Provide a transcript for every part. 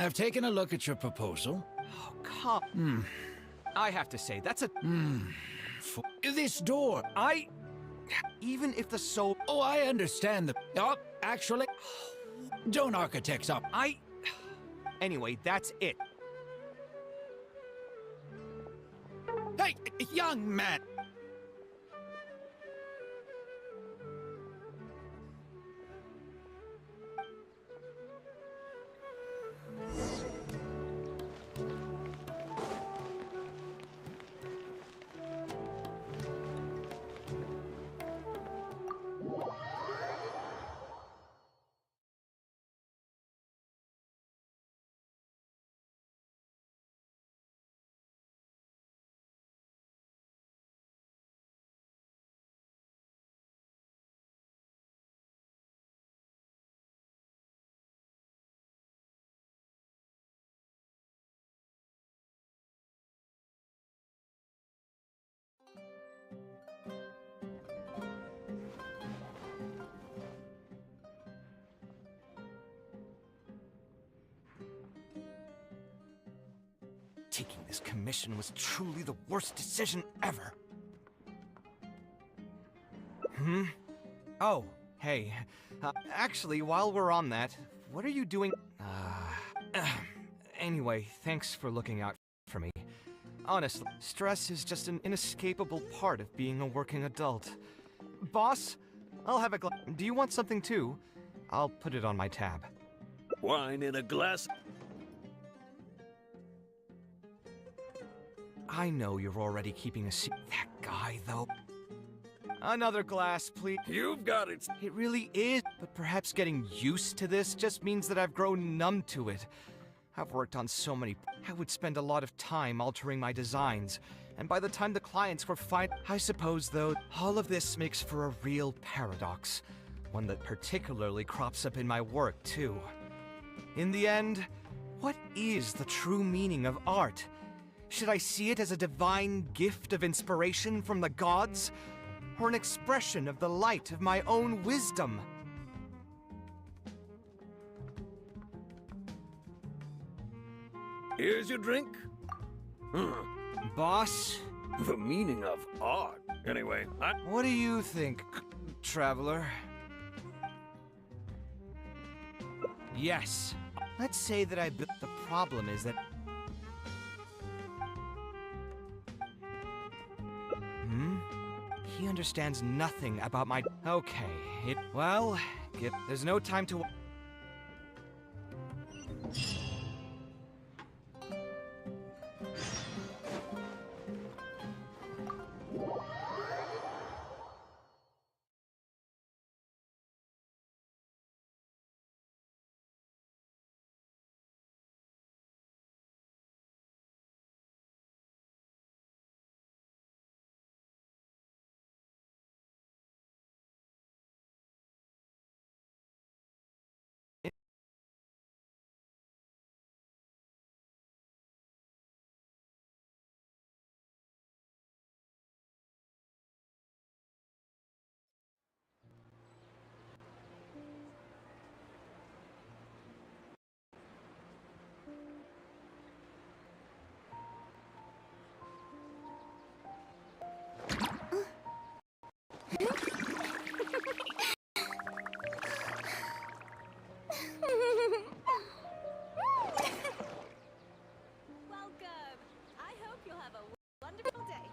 I've taken a look at your proposal. Oh, come. I have to say, that's a... This door. Even if the soul... Oh, I understand the... Oh, actually... Don't architects up. Anyway, that's it. Hey, young man! Taking this commission was truly the worst decision ever. Oh, hey. Actually, while we're on that, what are you doing? Anyway, thanks for looking out for me. Honestly, stress is just an inescapable part of being a working adult. Boss, I'll have a glass. Do you want something too? I'll put it on my tab. Wine in a glass? I know you're already keeping a secret. That guy, though. Another glass, please. You've got it. It really is, but perhaps getting used to this just means that I've grown numb to it. I've worked on so many... I would spend a lot of time altering my designs, and by the time the clients were fine... I suppose, though, all of this makes for a real paradox. One that particularly crops up in my work, too. In the end, what is the true meaning of art? Should I see it as a divine gift of inspiration from the gods? Or an expression of the light of my own wisdom? Here's your drink. Boss? The meaning of art. Anyway, What do you think, traveler? Yes. Let's say that I built... The problem is that... He understands nothing about my... Okay, well, there's no time to... Welcome! I hope you'll have a wonderful day.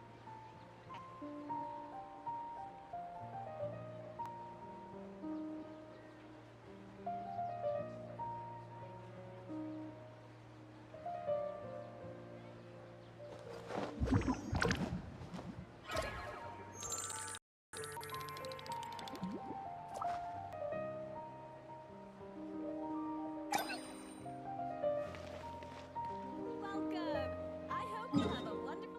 Welcome! I hope you'll have a wonderful day.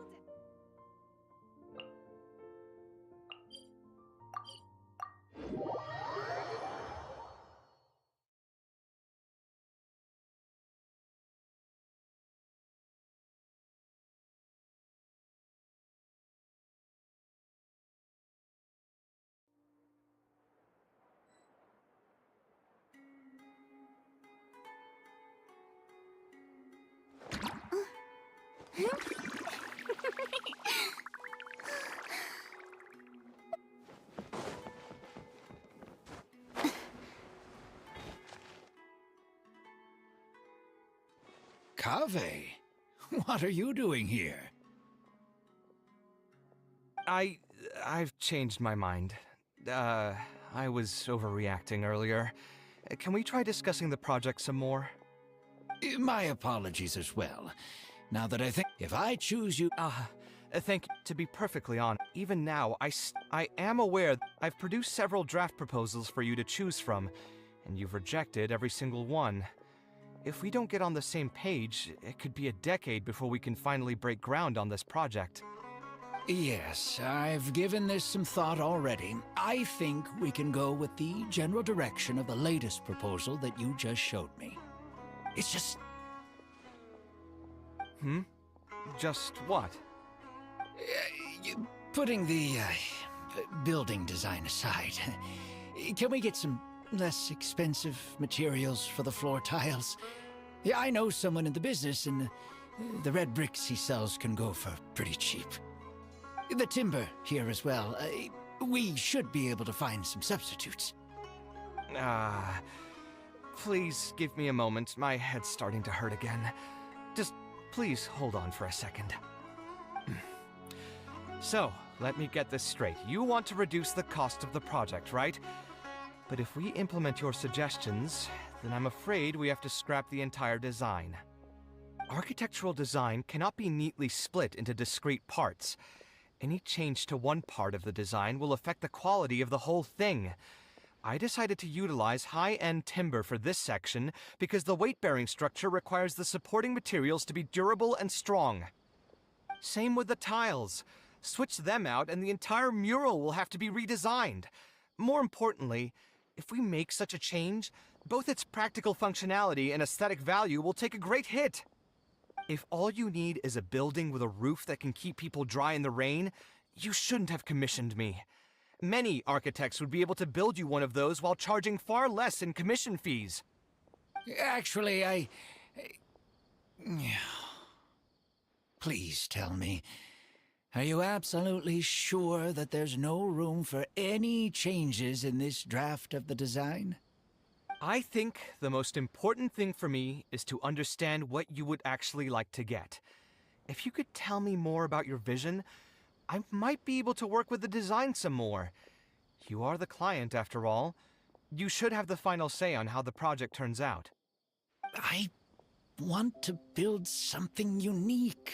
Kaveh, what are you doing here? I've changed my mind. I was overreacting earlier. Can we try discussing the project some more? My apologies as well. Now that I think, if I choose you... Thank you. To be perfectly honest, even now, I am aware I've produced several draft proposals for you to choose from, and you've rejected every single one. If we don't get on the same page, it could be a decade before we can finally break ground on this project. Yes, I've given this some thought already. I think we can go with the general direction of the latest proposal that you just showed me. It's just... Just what? Putting the building design aside, can we get some less expensive materials for the floor tiles? Yeah, I know someone in the business, and the red bricks he sells can go for pretty cheap. The timber here as well. We should be able to find some substitutes. Please give me a moment. My head's starting to hurt again. Just please hold on for a second. So, let me get this straight. You want to reduce the cost of the project, right? But if we implement your suggestions, then I'm afraid we have to scrap the entire design. Architectural design cannot be neatly split into discrete parts. Any change to one part of the design will affect the quality of the whole thing. I decided to utilize high-end timber for this section because the weight-bearing structure requires the supporting materials to be durable and strong. Same with the tiles. Switch them out and the entire mural will have to be redesigned. More importantly, if we make such a change, both its practical functionality and aesthetic value will take a great hit. If all you need is a building with a roof that can keep people dry in the rain, you shouldn't have commissioned me. Many architects would be able to build you one of those while charging far less in commission fees. Actually, Please tell me, are you absolutely sure that there's no room for any changes in this draft of the design? I think the most important thing for me is to understand what you would actually like to get. If you could tell me more about your vision, I might be able to work with the design some more. You are the client, after all. You should have the final say on how the project turns out. I want to build something unique.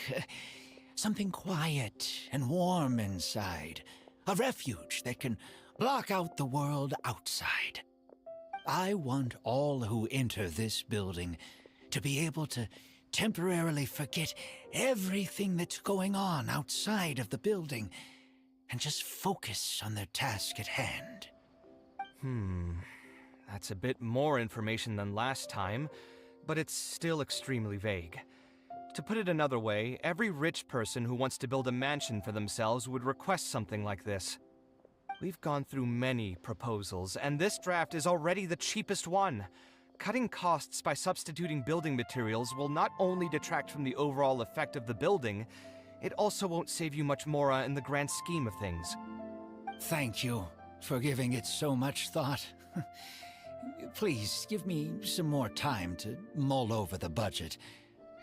Something quiet and warm inside. A refuge that can block out the world outside. I want all who enter this building to be able to temporarily forget everything that's going on outside of the building and just focus on their task at hand. That's a bit more information than last time, but it's still extremely vague. To put it another way, every rich person who wants to build a mansion for themselves would request something like this. We've gone through many proposals, and this draft is already the cheapest one. Cutting costs by substituting building materials will not only detract from the overall effect of the building, it also won't save you much more in the grand scheme of things. Thank you for giving it so much thought. Please give me some more time to mull over the budget.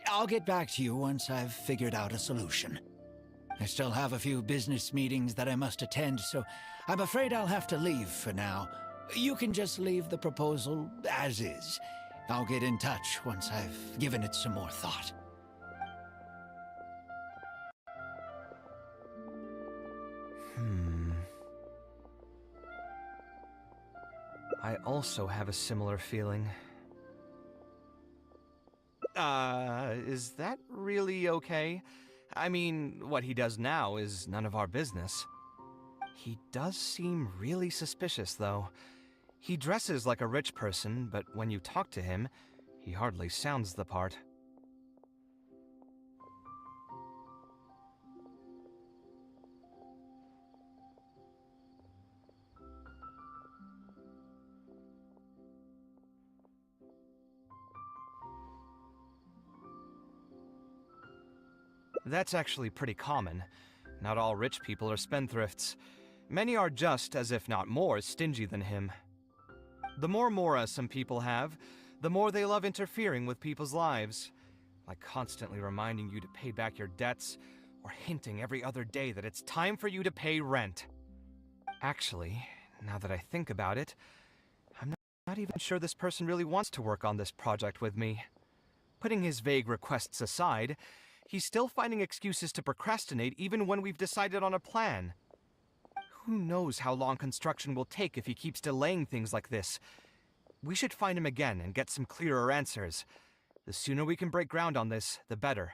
I'll get back to you once I've figured out a solution. I still have a few business meetings that I must attend, so I'm afraid I'll have to leave for now. You can just leave the proposal as is. I'll get in touch once I've given it some more thought. I also have a similar feeling. Is that really okay? I mean, what he does now is none of our business. He does seem really suspicious, though. He dresses like a rich person, but when you talk to him, he hardly sounds the part. That's actually pretty common. Not all rich people are spendthrifts. Many are just, as if not more, stingy than him. The more mora some people have, the more they love interfering with people's lives. Like constantly reminding you to pay back your debts, or hinting every other day that it's time for you to pay rent. Actually, now that I think about it, I'm not even sure this person really wants to work on this project with me. Putting his vague requests aside, he's still finding excuses to procrastinate even when we've decided on a plan. Who knows how long construction will take if he keeps delaying things like this? We should find him again and get some clearer answers. The sooner we can break ground on this, the better.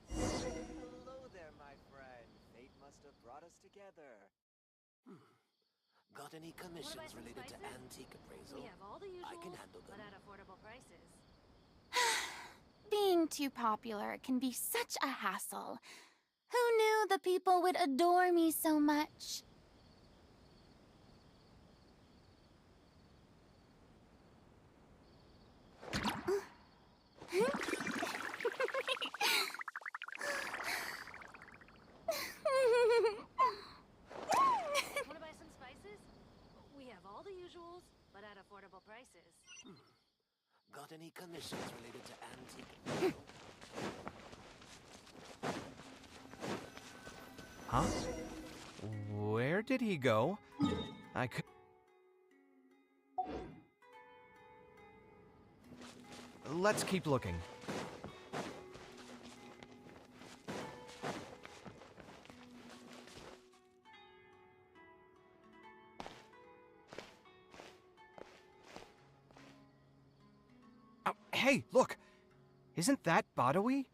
Hello there, my friend. Fate must have brought us together. Got any commissions some related to spices? antique appraisal? We have all the I can usuals, handle but them. at affordable prices. Being too popular can be such a hassle. Who knew the people would adore me so much? Want to buy some spices? We have all the usuals, but at affordable prices. Got any commissions related to antique appraisal? Huh? Where did he go? I could... Let's keep looking. Oh, hey, look! Isn't that Badawi?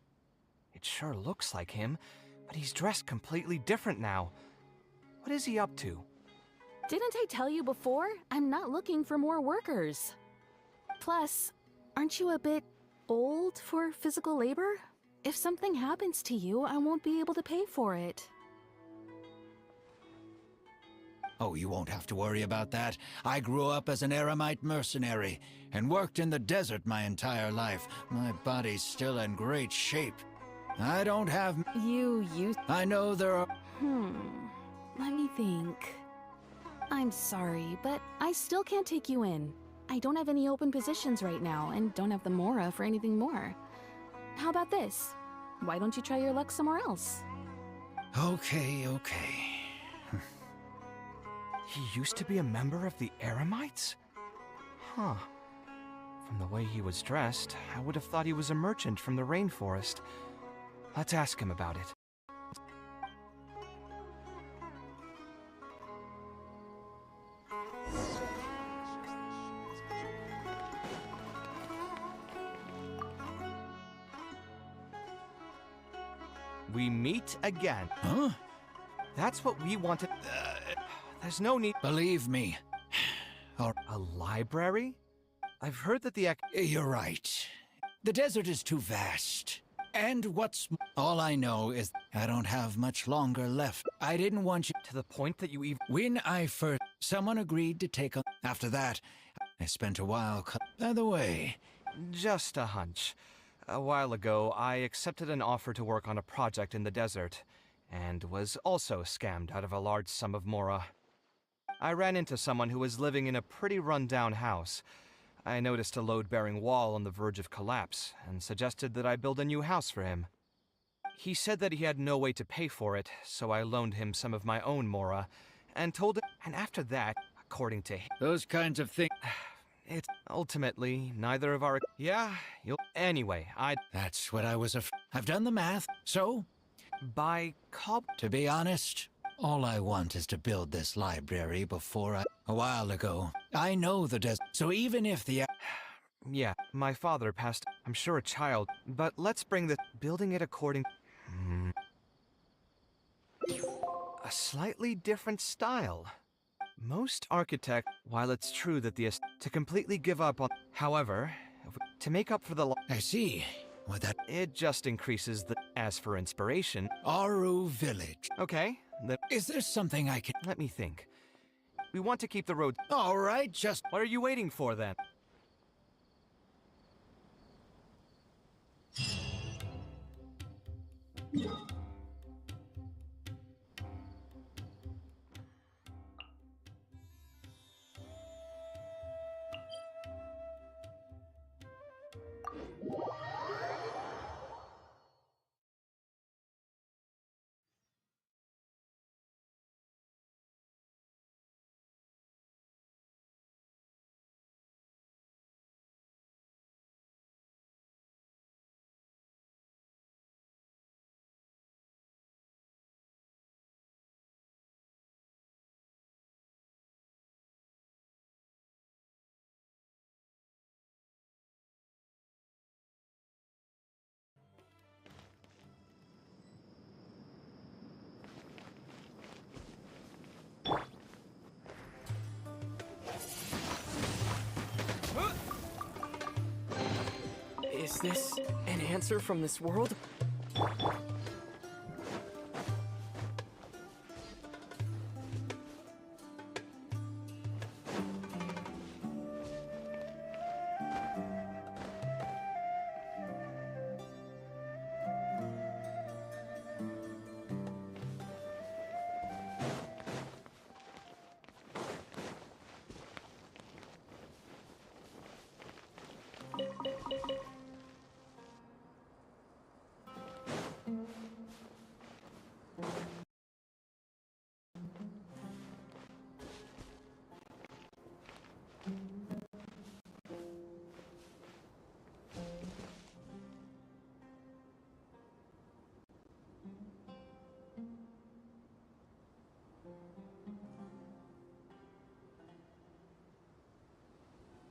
It sure looks like him, but he's dressed completely different now. What is he up to? Didn't I tell you before? I'm not looking for more workers. Plus, aren't you a bit old for physical labor? If something happens to you, I won't be able to pay for it. Oh, you won't have to worry about that. I grew up as an Eremite mercenary and worked in the desert my entire life. My body's still in great shape. I don't have... You used... I know there are... Let me think. I'm sorry, but I still can't take you in. I don't have any open positions right now, and don't have the mora for anything more. How about this? Why don't you try your luck somewhere else? Okay. He used to be a member of the Eremites? Huh. From the way he was dressed, I would have thought he was a merchant from the rainforest. Let's ask him about it. We meet again. Huh? That's what we wanted. There's no need. Believe me. Or A library? I've heard that the you're right. The desert is too vast. And all I know is I don't have much longer left. I didn't want you... to the point that you even... When I first... Someone agreed to take a... After that, I spent a while... By the way... Just a hunch. A while ago, I accepted an offer to work on a project in the desert, and was also scammed out of a large sum of mora. I ran into someone who was living in a pretty run-down house. I noticed a load-bearing wall on the verge of collapse, and suggested that I build a new house for him. He said that he had no way to pay for it, so I loaned him some of my own mora, and told him... And after that, according to him... Those kinds of things... It's ultimately neither of our... Yeah, you'll... Anyway, That's what I was I've done the math, so... By To be honest, all I want is to build this library before A while ago. I know the desert, so even if the... Yeah, my father passed, I'm sure a child, but let's bring the... Building it according... A slightly different style. Most architects, while it's true that to completely give up on... However, to make up for the... I see. What that... It just increases the... As for inspiration... Aru Village. Okay, then Is there something I can... let me think. We want to keep the road... All right, just... What are you waiting for, then? Is this an answer from this world?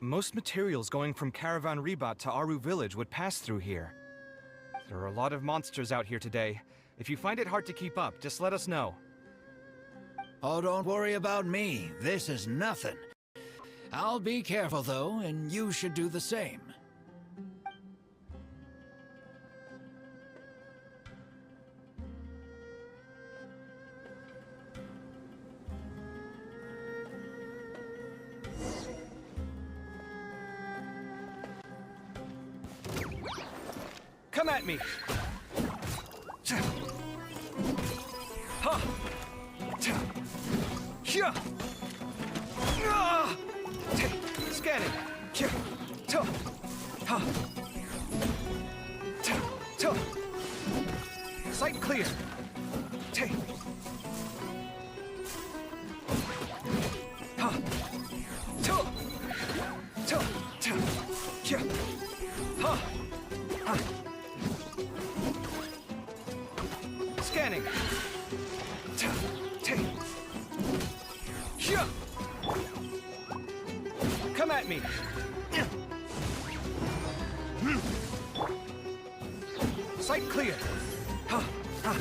Most materials going from Caravan Ribat to Aru Village would pass through here. There are a lot of monsters out here today. If you find it hard to keep up, just let us know. Oh, don't worry about me. This is nothing. I'll be careful, though, and you should do the same. Come at me! Ha! Here! Scanning! Ha! Sight clear! Ha! Ha! Scanning. Come at me. Sight clear. Ha. Ha.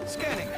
Scanning.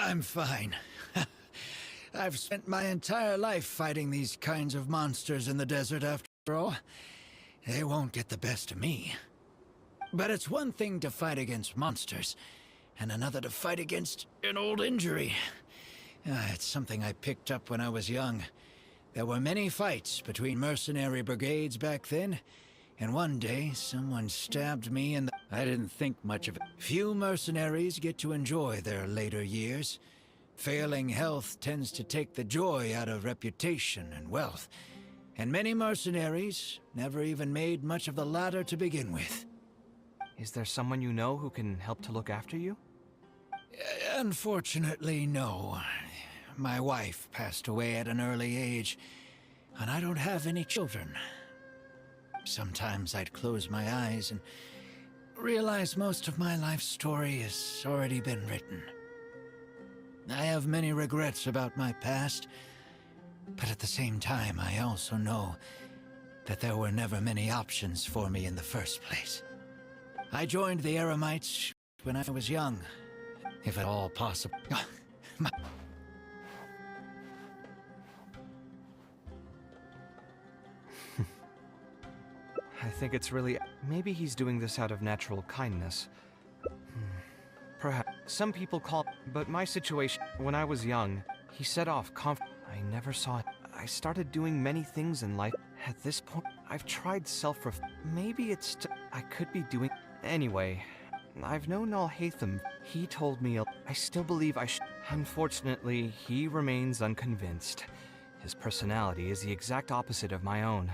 I'm fine. I've spent my entire life fighting these kinds of monsters in the desert after all. They won't get the best of me. But it's one thing to fight against monsters, and another to fight against an old injury. It's something I picked up when I was young. There were many fights between mercenary brigades back then, and one day someone stabbed me and I didn't think much of it. Few mercenaries get to enjoy their later years. Failing health tends to take the joy out of reputation and wealth. And many mercenaries never even made much of the latter to begin with. Is there someone you know who can help to look after you? Unfortunately, no. My wife passed away at an early age, and I don't have any children. Sometimes I'd close my eyes and realize most of my life story has already been written. I have many regrets about my past, but at the same time I also know that there were never many options for me in the first place. I joined the Eremites when I was young, if at all possible. I think it's really... Maybe he's doing this out of natural kindness. Perhaps. Some people call... But my situation... When I was young, he set off I never saw it. I started doing many things in life. At this point, I've tried Maybe it's... I could be doing... Anyway, I've known Alhaitham. He told me... I still believe I should... Unfortunately, he remains unconvinced. His personality is the exact opposite of my own.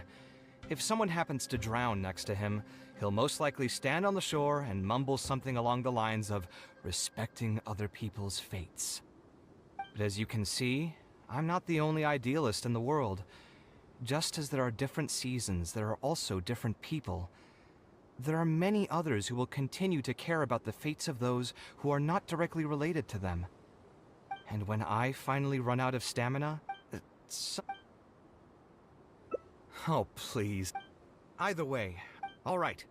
If someone happens to drown next to him, he'll most likely stand on the shore and mumble something along the lines of respecting other people's fates. But as you can see, I'm not the only idealist in the world. Just as there are different seasons, there are also different people. There are many others who will continue to care about the fates of those who are not directly related to them. And when I finally run out of stamina, Oh, please. Either way. All right.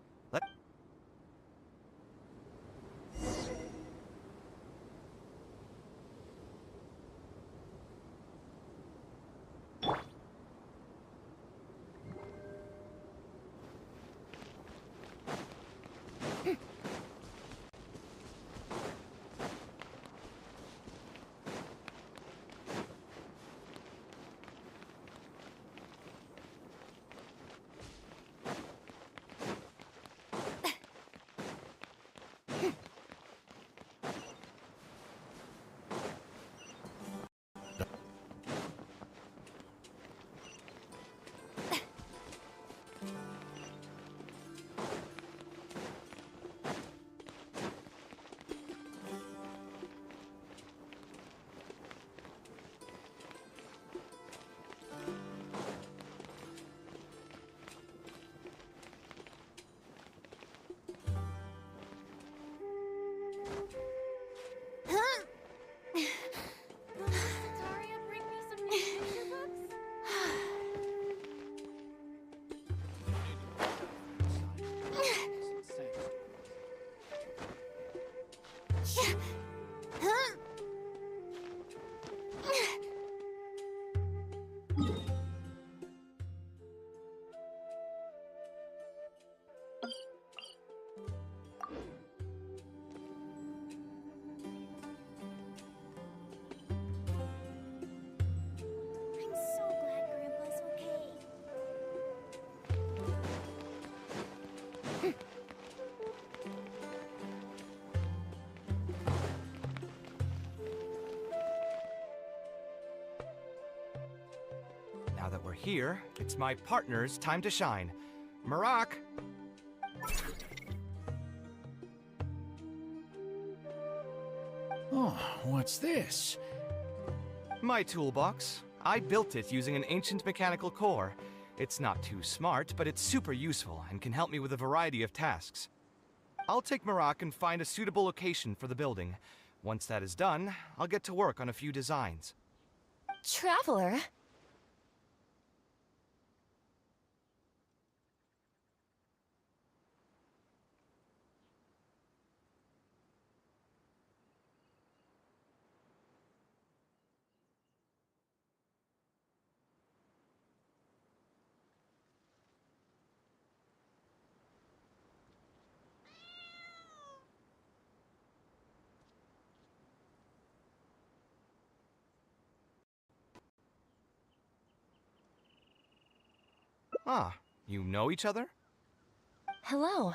Now that we're here, it's my partner's time to shine. Marak! Oh, what's this? My toolbox. I built it using an ancient mechanical core. It's not too smart, but it's super useful and can help me with a variety of tasks. I'll take Marak and find a suitable location for the building. Once that is done, I'll get to work on a few designs. Traveler? Ah, you know each other? Hello.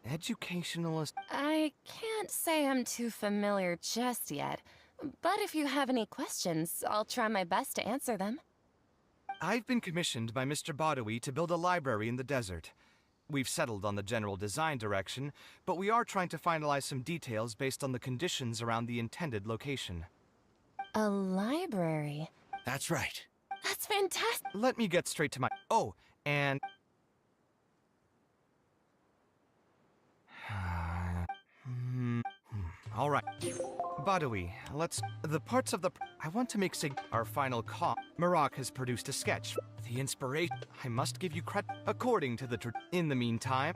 Educationalist. I can't say I'm too familiar just yet, but if you have any questions, I'll try my best to answer them. I've been commissioned by Mr. Badawi to build a library in the desert. We've settled on the general design direction, but we are trying to finalize some details based on the conditions around the intended location. A library? That's right. That's fantastic. Let me get straight to my... Oh, and... All right. Badawi, let's... The parts of the... I want to make our final call. Marak has produced a sketch. The inspiration... I must give you credit. According to the... In the meantime...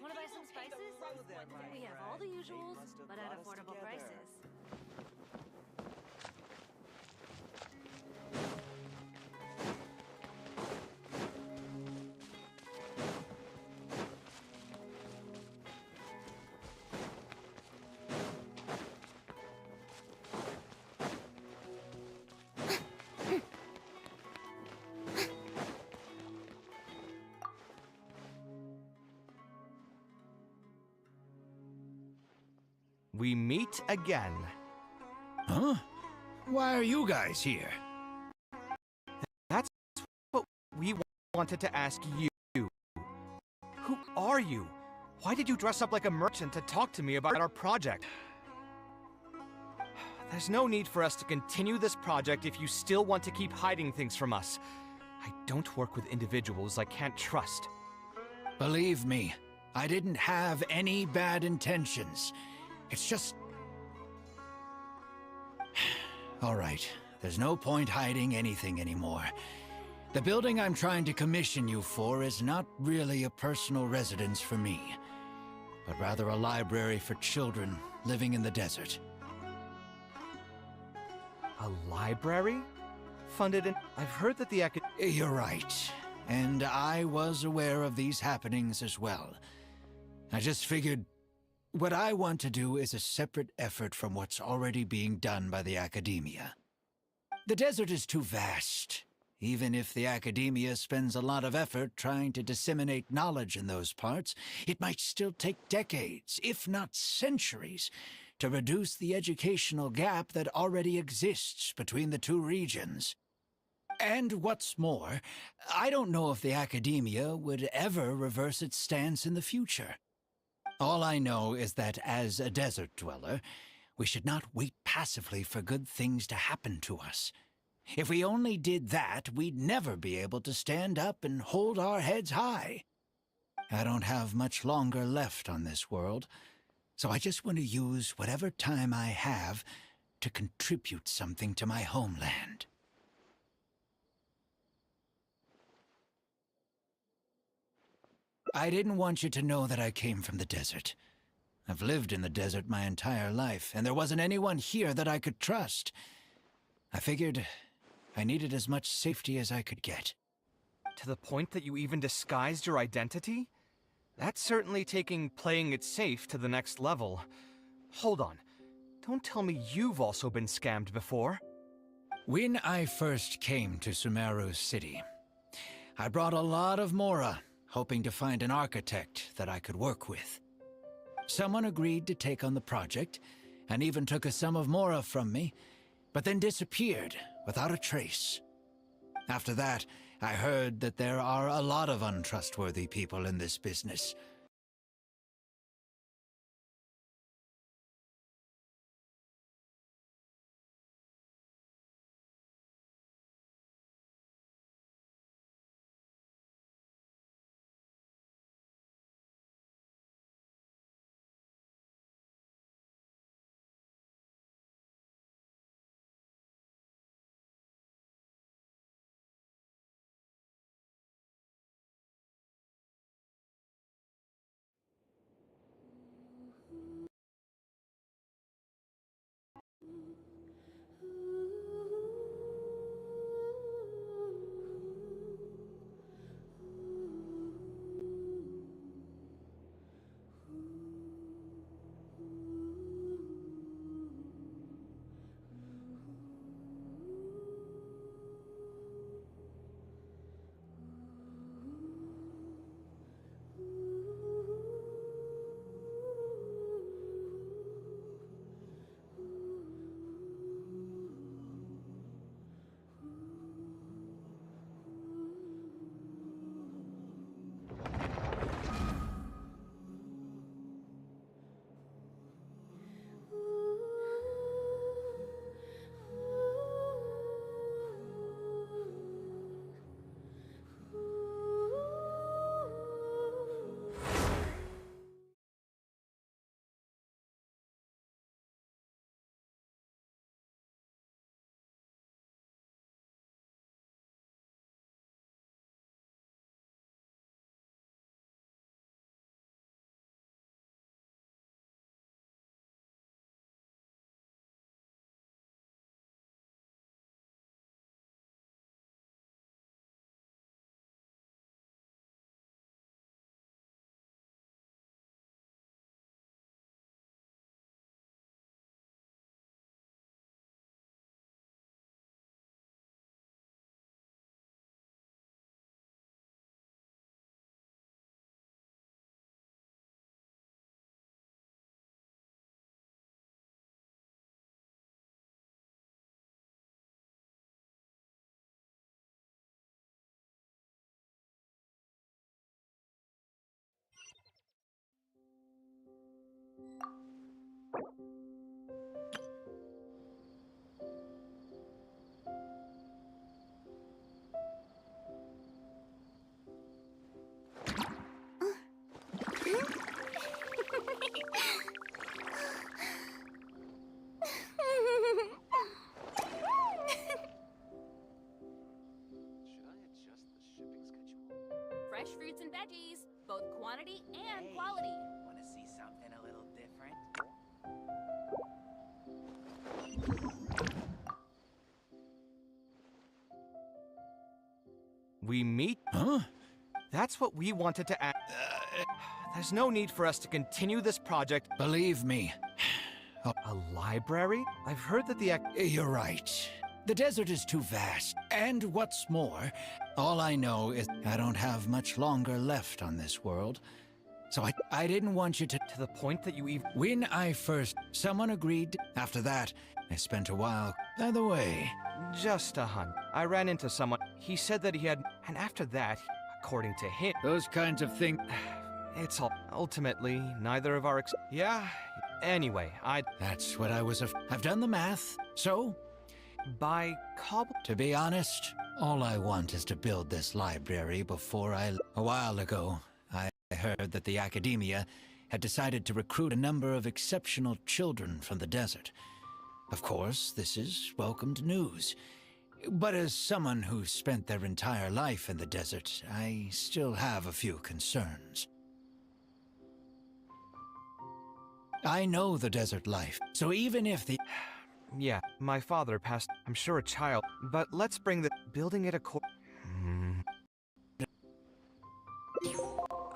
Wanna buy some spices? We have all the usuals, but at affordable prices. We meet again. Huh? Why are you guys here? That's what we wanted to ask you. Who are you? Why did you dress up like a merchant to talk to me about our project? There's no need for us to continue this project if you still want to keep hiding things from us. I don't work with individuals I can't trust. Believe me, I didn't have any bad intentions. It's just... All right, there's no point hiding anything anymore. The building I'm trying to commission you for is not really a personal residence for me, but rather a library for children living in the desert. A library? Funded in... I've heard that the You're right, and I was aware of these happenings as well. I just figured... What I want to do is a separate effort from what's already being done by the academia. The desert is too vast. Even if the academia spends a lot of effort trying to disseminate knowledge in those parts, it might still take decades, if not centuries, to reduce the educational gap that already exists between the two regions. And what's more, I don't know if the academia would ever reverse its stance in the future. All I know is that as a desert dweller, we should not wait passively for good things to happen to us. If we only did that, we'd never be able to stand up and hold our heads high. I don't have much longer left on this world, so I just want to use whatever time I have to contribute something to my homeland. I didn't want you to know that I came from the desert. I've lived in the desert my entire life, and there wasn't anyone here that I could trust. I figured I needed as much safety as I could get. To the point that you even disguised your identity? That's certainly taking playing it safe to the next level. Hold on. Don't tell me you've also been scammed before. When I first came to Sumeru's city, I brought a lot of Mora, hoping to find an architect that I could work with. Someone agreed to take on the project, and even took a sum of Mora from me, but then disappeared without a trace. After that, I heard that there are a lot of untrustworthy people in this business. Fresh fruits and veggies, both quantity and quality. Wanna see something a little different? We meet? Huh? That's what we wanted to add. There's no need for us to continue this project. Believe me, A library? I've heard that you're right. The desert is too vast. And what's more, all I know is I don't have much longer left on this world. So I didn't want you to... To the point that you even... When I first... Someone agreed. After that, I spent a while... By the way... Just a hunt. I ran into someone. He said that he had... And after that, according to him... Those kinds of things... It's all... Ultimately, neither of our Yeah, anyway, That's what I was... I've done the math. So... By To be honest, all I want is to build this library before I... A while ago, I heard that the academia had decided to recruit a number of exceptional children from the desert. Of course, this is welcomed news. But as someone who spent their entire life in the desert, I still have a few concerns. I know the desert life, so even if the... Yeah, my father passed, I'm sure a child, but let's bring the... Building it a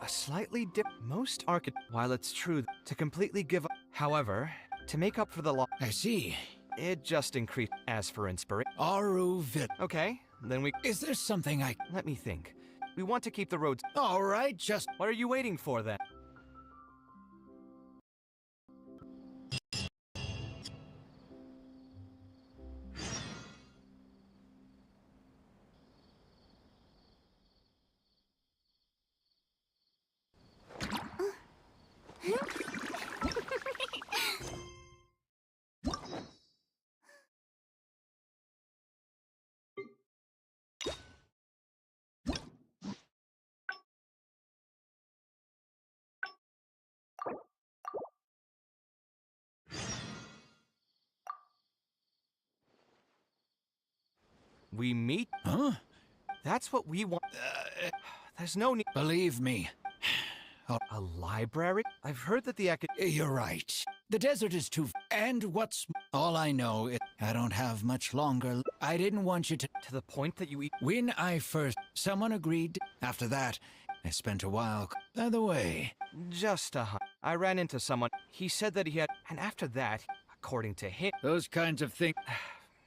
slightly most while it's true to completely give up. However, to make up for the loss... I see. It just increased. As for inspiration... Aruvit. Okay, then we... Is there something I... Let me think. We want to keep the roads... All right, just... What are you waiting for, then? We meet? Huh? That's what we want. There's no need. Believe me. A library? I've heard that the You're right. The desert is too... And what's... All I know is I don't have much longer. I didn't want you to... To the point that you eat... When I first... Someone agreed. After that, I spent a while... By the way... Just a hunt. I ran into someone. He said that he had... And after that, according to him... Those kinds of things...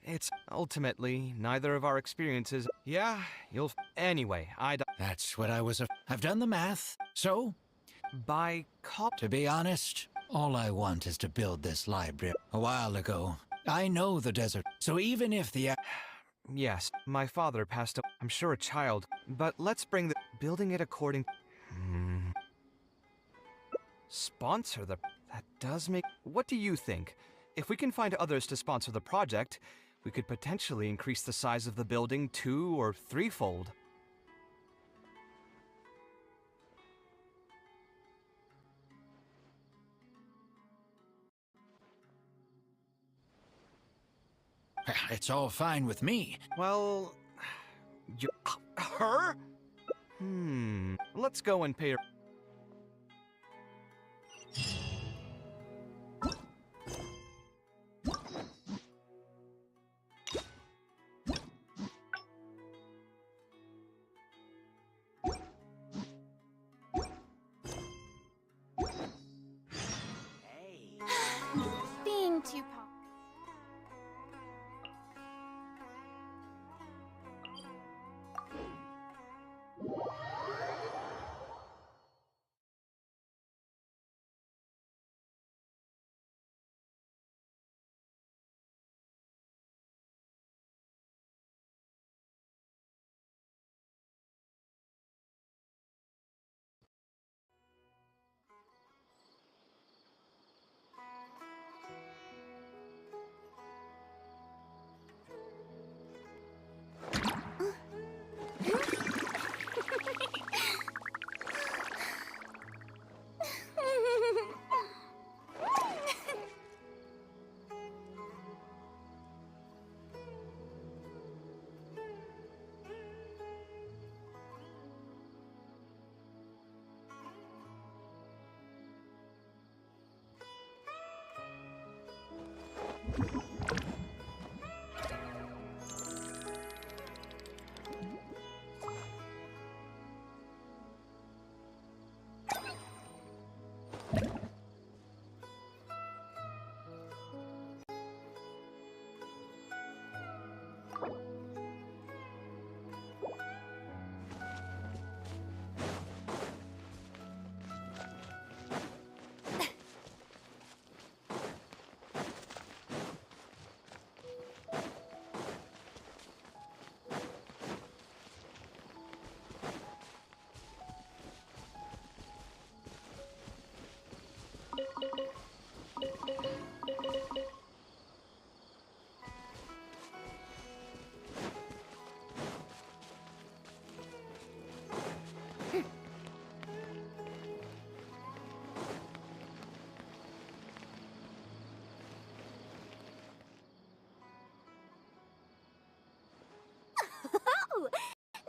It's ultimately neither of our experiences. Yeah, you'll... Anyway, That's what I was... I've done the math. So... By To be honest, all I want is to build this library. A while ago, I know the desert, so even if the... Yes, my father passed away. I'm sure a child. But let's bring the... Building it according... Sponsor the... That does make... What do you think? If we can find others to sponsor the project, we could potentially increase the size of the building 2- or 3-fold. It's all fine with me. Well... You... Her? Let's go and pay her... Being too pop.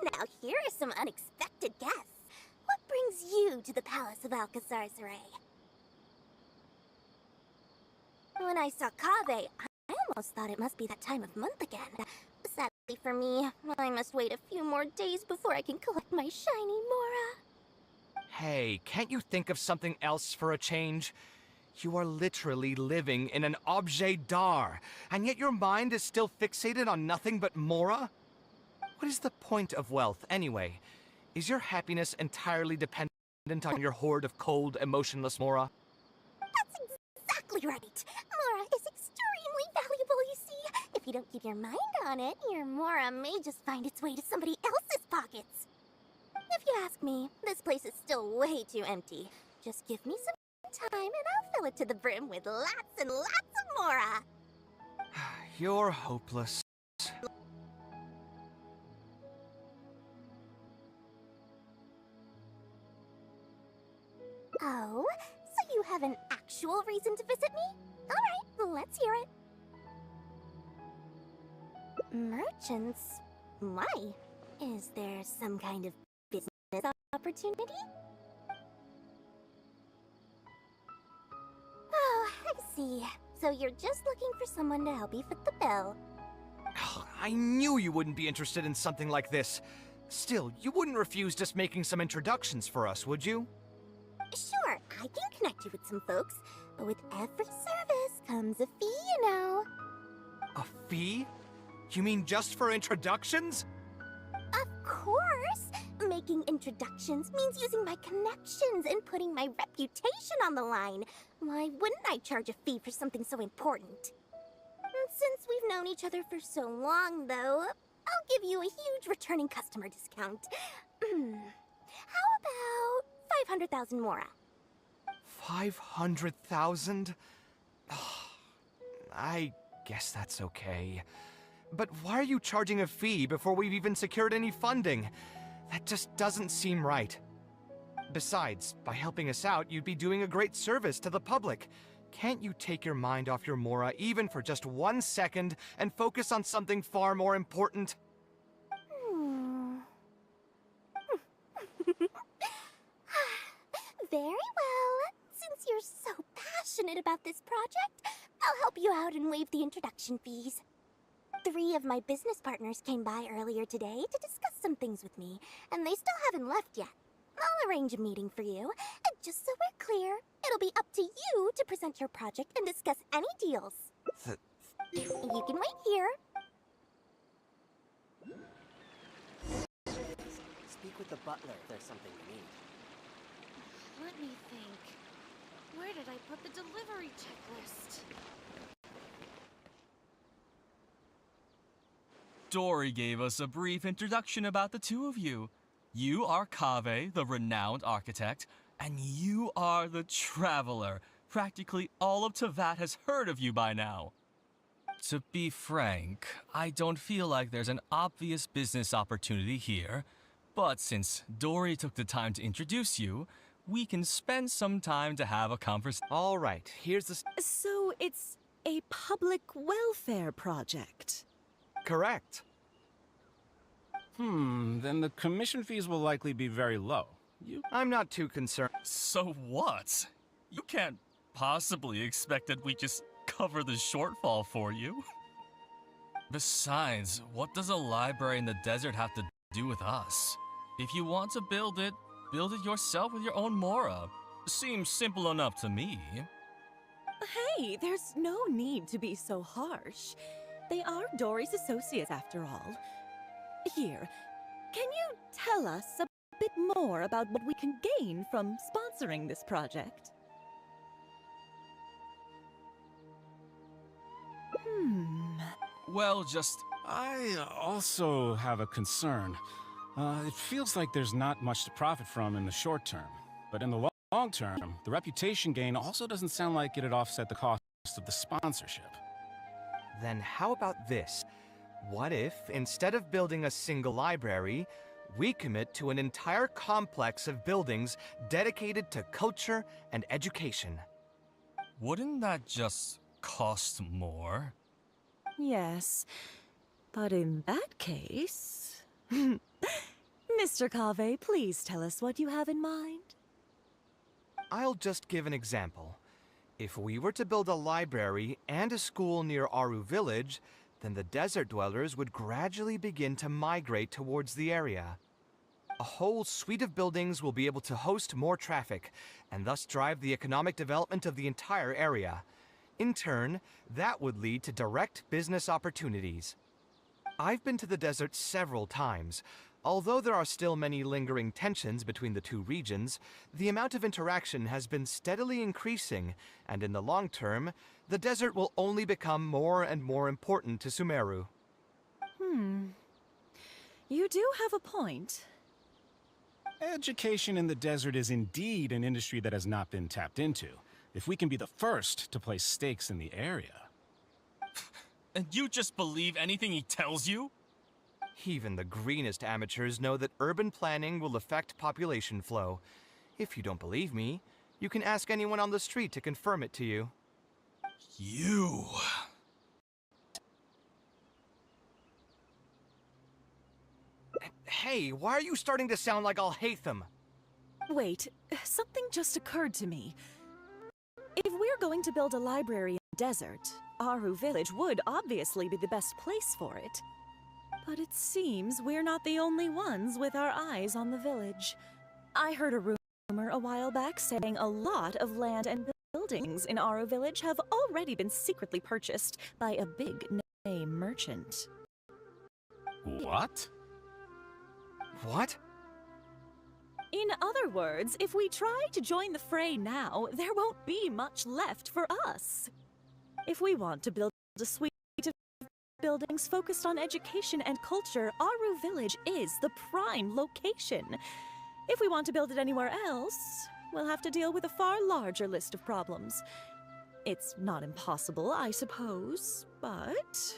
Now here are some unexpected guests. What brings you to the Palace of Alcazar's Ray? When I saw Kaveh, I almost thought it must be that time of month again. Sadly for me, I must wait a few more days before I can collect my shiny Mora. Hey, can't you think of something else for a change? You are literally living in an objet d'art, and yet your mind is still fixated on nothing but Mora? What is the point of wealth, anyway? Is your happiness entirely dependent on your hoard of cold, emotionless Mora? That's exactly right. Mora is extremely valuable, you see. If you don't keep your mind on it, your Mora may just find its way to somebody else's pockets. If you ask me, this place is still way too empty. Just give me some time and I'll fill it to the brim with lots and lots of Mora. You're hopeless. Oh, so you have an actual reason to visit me? Alright, let's hear it. Merchants? Why? Is there some kind of business opportunity? Oh, I see. So you're just looking for someone to help you foot the bill. I knew you wouldn't be interested in something like this. Still, you wouldn't refuse just making some introductions for us, would you? Sure, I can connect you with some folks, but with every service comes a fee, you know. A fee? You mean just for introductions? Of course! Making introductions means using my connections and putting my reputation on the line. Why wouldn't I charge a fee for something so important? Since we've known each other for so long, though, I'll give you a huge returning customer discount. How about 500,000 mora? 500,000? I guess that's okay. But why are you charging a fee before we've even secured any funding? That just doesn't seem right. Besides, by helping us out, you'd be doing a great service to the public. Can't you take your mind off your mora even for just 1 second and focus on something far more important? Very well. Since you're so passionate about this project, I'll help you out and waive the introduction fees. 3 of my business partners came by earlier today to discuss some things with me, and they still haven't left yet. I'll arrange a meeting for you, and just so we're clear, it'll be up to you to present your project and discuss any deals. You can wait here. Speak with the butler if there's something you need. Let me think. Where did I put the delivery checklist? Dory gave us a brief introduction about the two of you. You are Kaveh, the renowned architect, and you are the traveler. Practically all of Teyvat has heard of you by now. To be frank, I don't feel like there's an obvious business opportunity here, but since Dory took the time to introduce you, we can spend some time to have a conversation. All right, here's the... So it's a public welfare project? Correct. Then the commission fees will likely be very low. I'm not too concerned. So what? You can't possibly expect that we just cover the shortfall for you. Besides, what does a library in the desert have to do with us? If you want to build it yourself with your own mora. Seems simple enough to me. Hey, there's no need to be so harsh. They are Dory's associates after all. Here, can you tell us a bit more about what we can gain from sponsoring this project? Well, I also have a concern. It feels like there's not much to profit from in the short term. But in the long term, the reputation gain also doesn't sound like it'd offset the cost of the sponsorship. Then how about this? What if, instead of building a single library, we commit to an entire complex of buildings dedicated to culture and education? Wouldn't that just cost more? Yes, but in that case... Mr. Kaveh, please tell us what you have in mind. I'll just give an example. If we were to build a library and a school near Aru village, then the desert dwellers would gradually begin to migrate towards the area. A whole suite of buildings will be able to host more traffic, and thus drive the economic development of the entire area. In turn, that would lead to direct business opportunities. I've been to the desert several times. Although there are still many lingering tensions between the two regions, the amount of interaction has been steadily increasing, and in the long term, the desert will only become more and more important to Sumeru. You do have a point. Education in the desert is indeed an industry that has not been tapped into. If we can be the first to place stakes in the area. And you just believe anything he tells you? Even the greenest amateurs know that urban planning will affect population flow. If you don't believe me, you can ask anyone on the street to confirm it to you. You... Hey, why are you starting to sound like I'll hate them? Wait, something just occurred to me. If we're going to build a library in the desert, Aru Village would obviously be the best place for it. But it seems we're not the only ones with our eyes on the village. I heard a rumor a while back saying a lot of land and buildings in Aru Village have already been secretly purchased by a big name merchant. What? What? In other words, if we try to join the fray now, there won't be much left for us. If we want to build a suite of buildings focused on education and culture, Aru Village is the prime location. If we want to build it anywhere else, we'll have to deal with a far larger list of problems. It's not impossible, I suppose, but...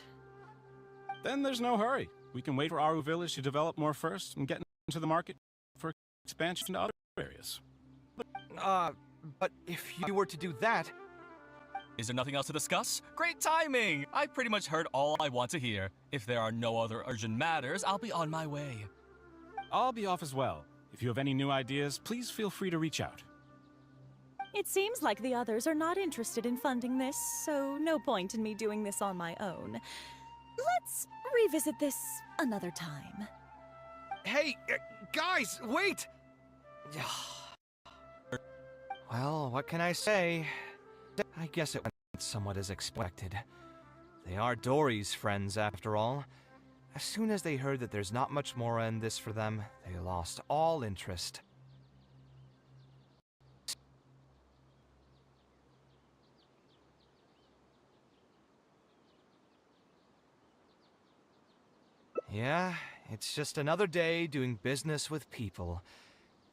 Then there's no hurry. We can wait for Aru Village to develop more first and get into the market for expansion to other areas. But if you were to do that... Is there nothing else to discuss? Great timing! I pretty much heard all I want to hear. If there are no other urgent matters, I'll be on my way. I'll be off as well. If you have any new ideas, please feel free to reach out. It seems like the others are not interested in funding this, so no point in me doing this on my own. Let's revisit this another time. Hey, guys, wait! Well, what can I say? I guess it went somewhat as expected. They are Dory's friends, after all. As soon as they heard that there's not much more in this for them, they lost all interest. Yeah, it's just another day doing business with people.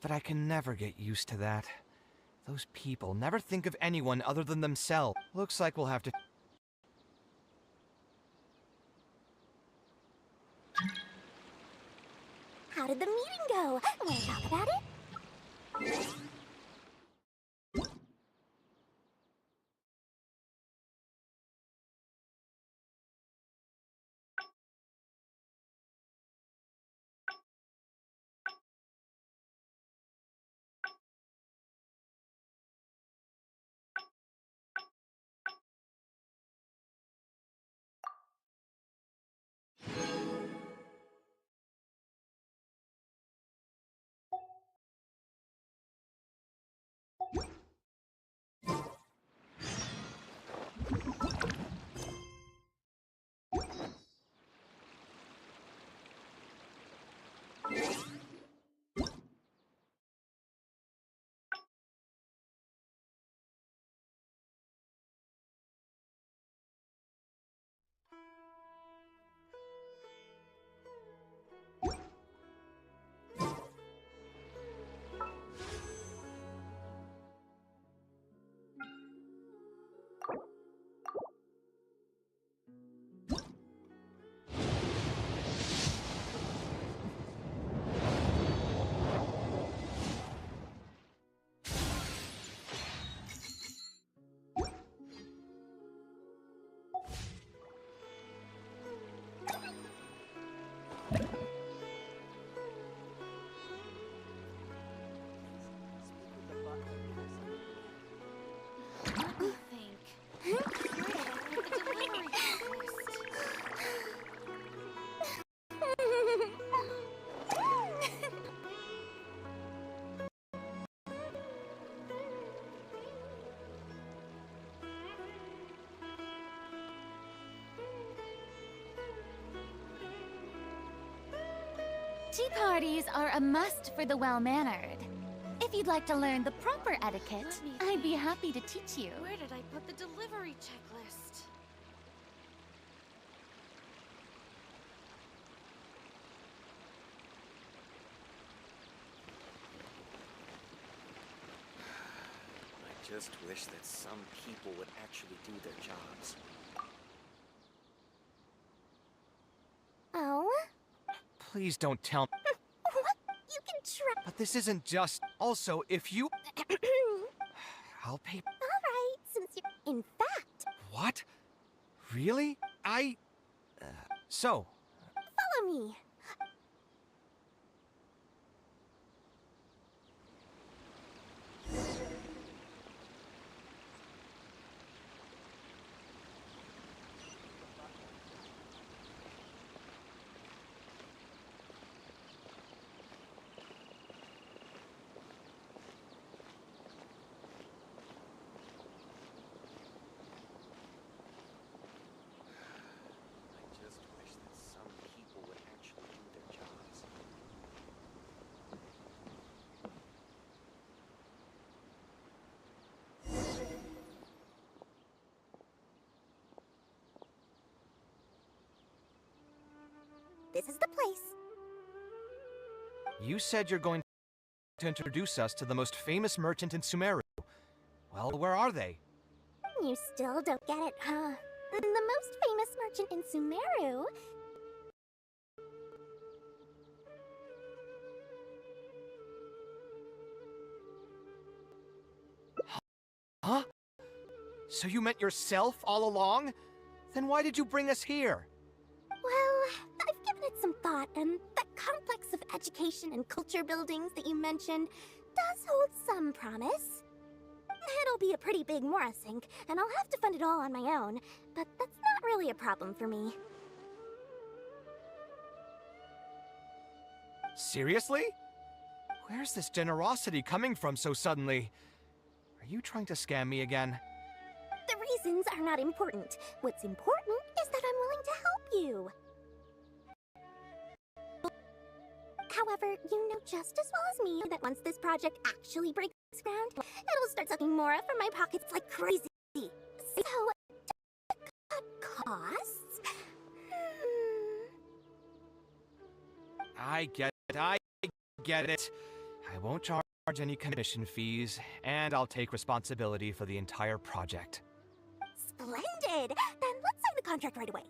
But I can never get used to that. Those people never think of anyone other than themselves. Looks like we'll have to... How did the meeting go? Want to talk about it? Tea parties are a must for the well-mannered. If you'd like to learn the proper etiquette, I'd be happy to teach you. Where did I put the delivery checklist? I just wish that some people would actually do their jobs. Oh? Please don't tell me. What? You can try. But this isn't just... Also, if you... I'll pay... Alright, since you're... In fact... What? Really? So... Follow me. the place. You said you're going to introduce us to the most famous merchant in Sumeru. Well, where are they? You still don't get it, huh? The most famous merchant in Sumeru. Huh? So you meant yourself all along? Then why did you bring us here? Well, I've given it some thought, and that complex of education and culture buildings that you mentioned does hold some promise. It'll be a pretty big Mora sink, and I'll have to fund it all on my own, but that's not really a problem for me. Seriously? Where's this generosity coming from so suddenly? Are you trying to scam me again? The reasons are not important. What's important is that I'm willing to help you. However, you know just as well as me that once this project actually breaks ground, it'll start sucking Mora from my pockets like crazy. So, to cut costs... I get it. I won't charge any commission fees, and I'll take responsibility for the entire project. Splendid! Then let's sign the contract right away.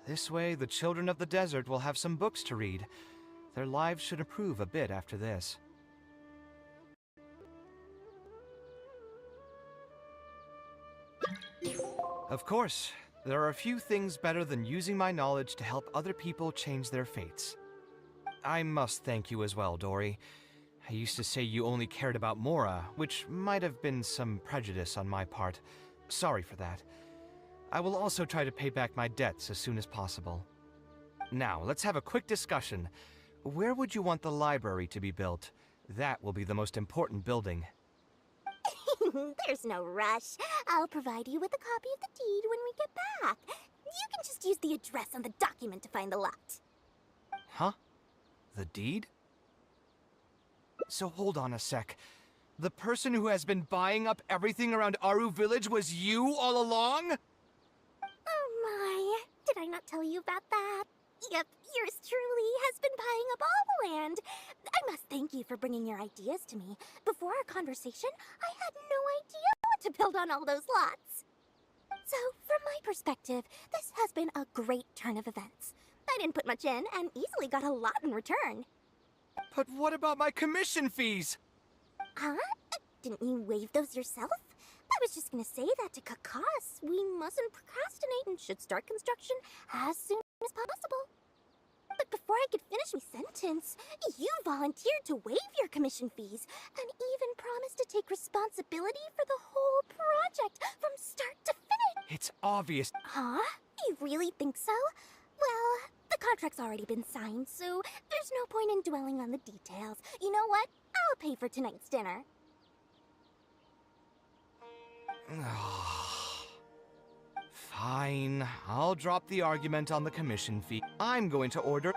This way, the children of the desert will have some books to read. Their lives should improve a bit after this. Of course, there are a few things better than using my knowledge to help other people change their fates. I must thank you as well, Dory. I used to say you only cared about Mora, which might have been some prejudice on my part. Sorry for that. I will also try to pay back my debts as soon as possible. Now, let's have a quick discussion. Where would you want the library to be built? That will be the most important building. There's no rush. I'll provide you with a copy of the deed when we get back. You can just use the address on the document to find the lot. Huh? The deed? So hold on a sec. The person who has been buying up everything around Aru Village was you all along? Oh my, did I not tell you about that? Yep, yours truly has been buying up all the land. I must thank you for bringing your ideas to me. Before our conversation, I had no idea what to build on all those lots. So, from my perspective, this has been a great turn of events. I didn't put much in and easily got a lot in return. But what about my commission fees? Huh? Didn't you waive those yourself? I was just gonna say that to cut costs. We mustn't procrastinate and should start construction as soon as possible. But before I could finish my sentence, you volunteered to waive your commission fees and even promised to take responsibility for the whole project from start to finish. It's obvious. Huh? You really think so? Well, the contract's already been signed, so there's no point in dwelling on the details. You know what? I'll pay for tonight's dinner. Fine, I'll drop the argument on the commission fee. I'm going to order...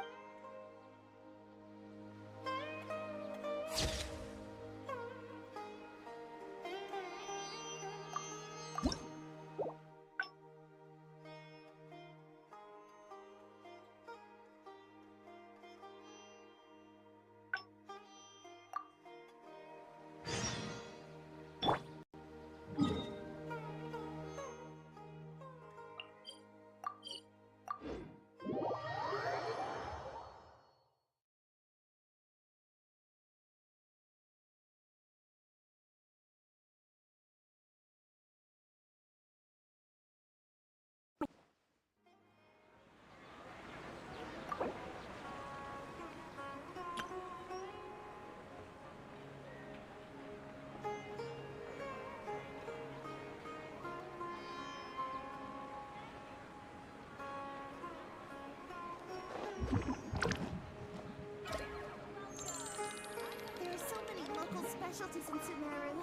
There are so many local specialties in Sumeru.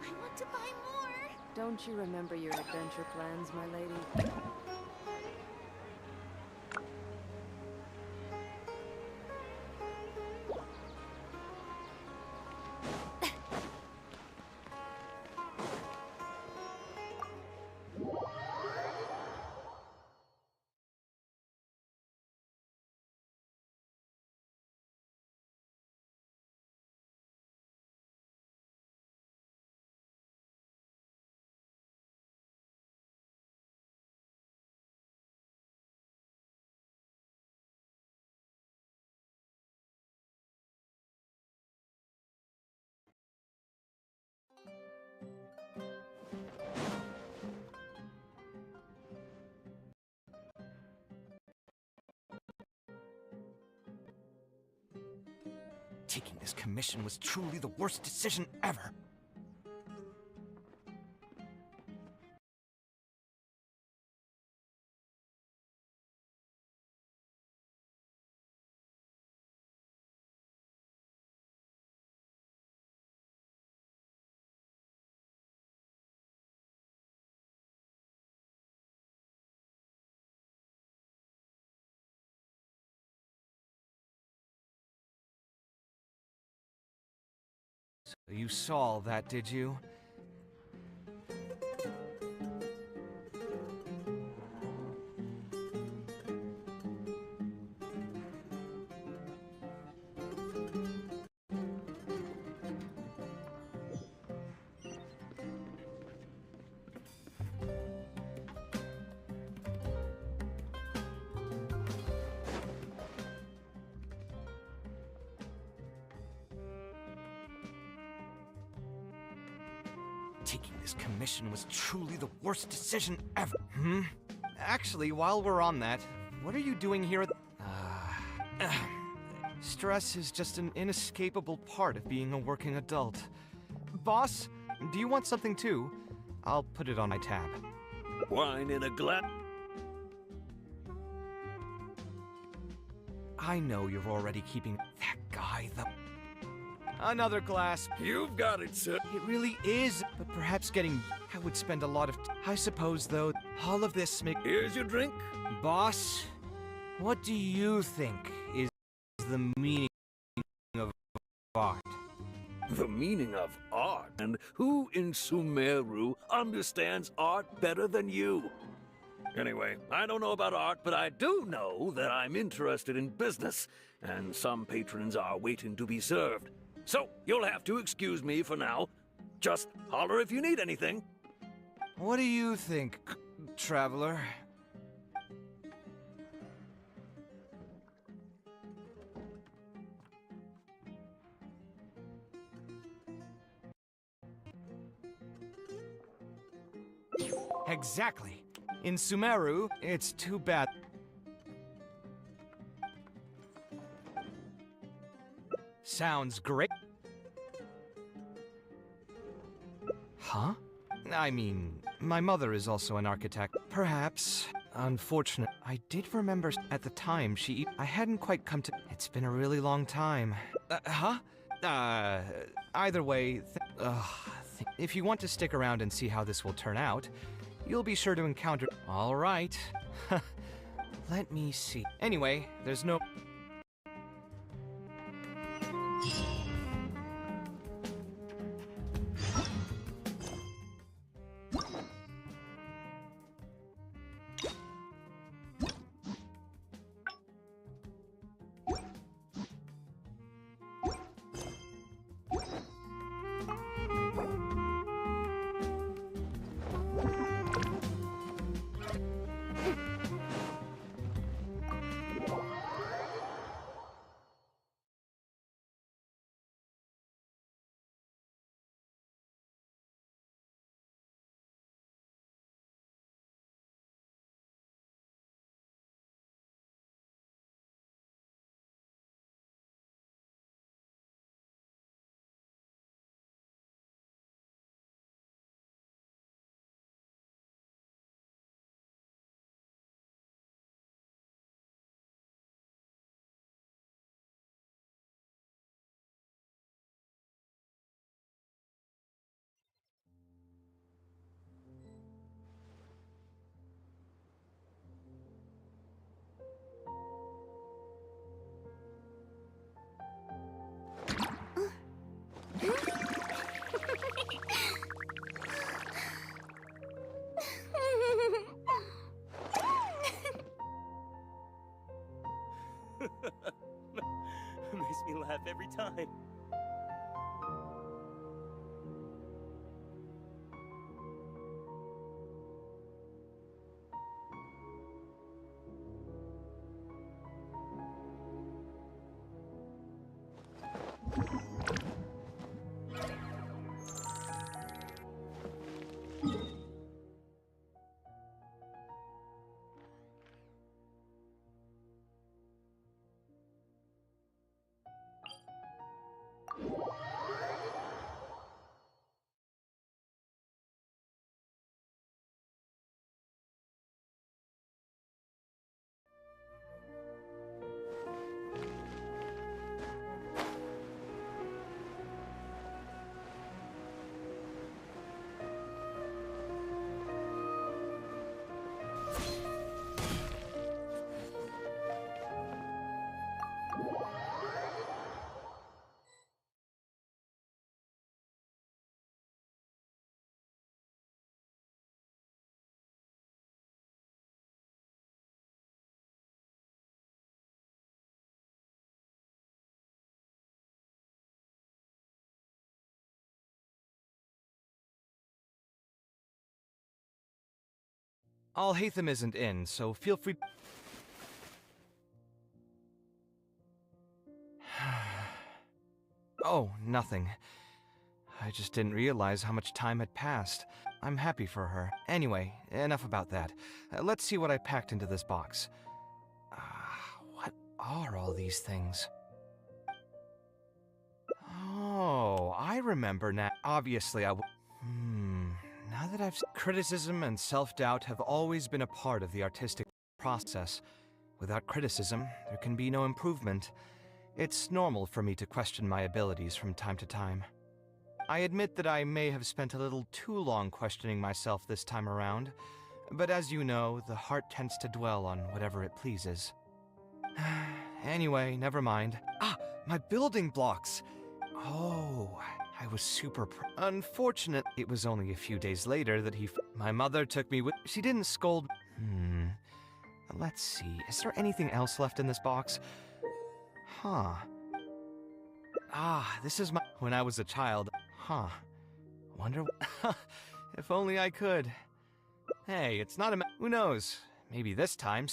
I want to buy more. Don't you remember your adventure plans, my lady? Taking this commission was truly the worst decision ever. So you saw all that, did you? Taking this commission was truly the worst decision ever. Actually, while we're on that, what are you doing here? Stress is just an inescapable part of being a working adult. Boss, do you want something too? I'll put it on my tab. Wine in a glass. I know you're already keeping that guy, Another glass. You've got it, sir. It really is, but perhaps I would spend a lot of I suppose, though, all of this Here's your drink. Boss, what do you think is the meaning of art? The meaning of art? And who in Sumeru understands art better than you? Anyway, I don't know about art, but I do know that I'm interested in business, and some patrons are waiting to be served. So, you'll have to excuse me for now. Just holler if you need anything. What do you think, traveler? Exactly. In Sumeru, it's too bad. Sounds great. Huh? I mean, my mother is also an architect. Perhaps. Unfortunate. I did remember at the time I hadn't quite come to. It's been a really long time. Either way, if you want to stick around and see how this will turn out, you'll be sure to encounter. All right. Let me see. Anyway, there's no. Makes me laugh every time. Alhaitham isn't in, so feel free. Oh, nothing. I just didn't realize how much time had passed. I'm happy for her. Anyway, enough about that. Let's see what I packed into this box. What are all these things? Oh, I remember now. Obviously, now that I've... Criticism and self-doubt have always been a part of the artistic process. Without criticism, there can be no improvement. It's normal for me to question my abilities from time to time. I admit that I may have spent a little too long questioning myself this time around, but as you know, the heart tends to dwell on whatever it pleases. Anyway, never mind. My building blocks! Oh, I was super unfortunate. It was only a few days later that my mother took me with... She didn't scold... Let's see, is there anything else left in this box? Huh. This is my... When I was a child. Wonder... If only I could. Hey, it's not a... Who knows? Maybe this time...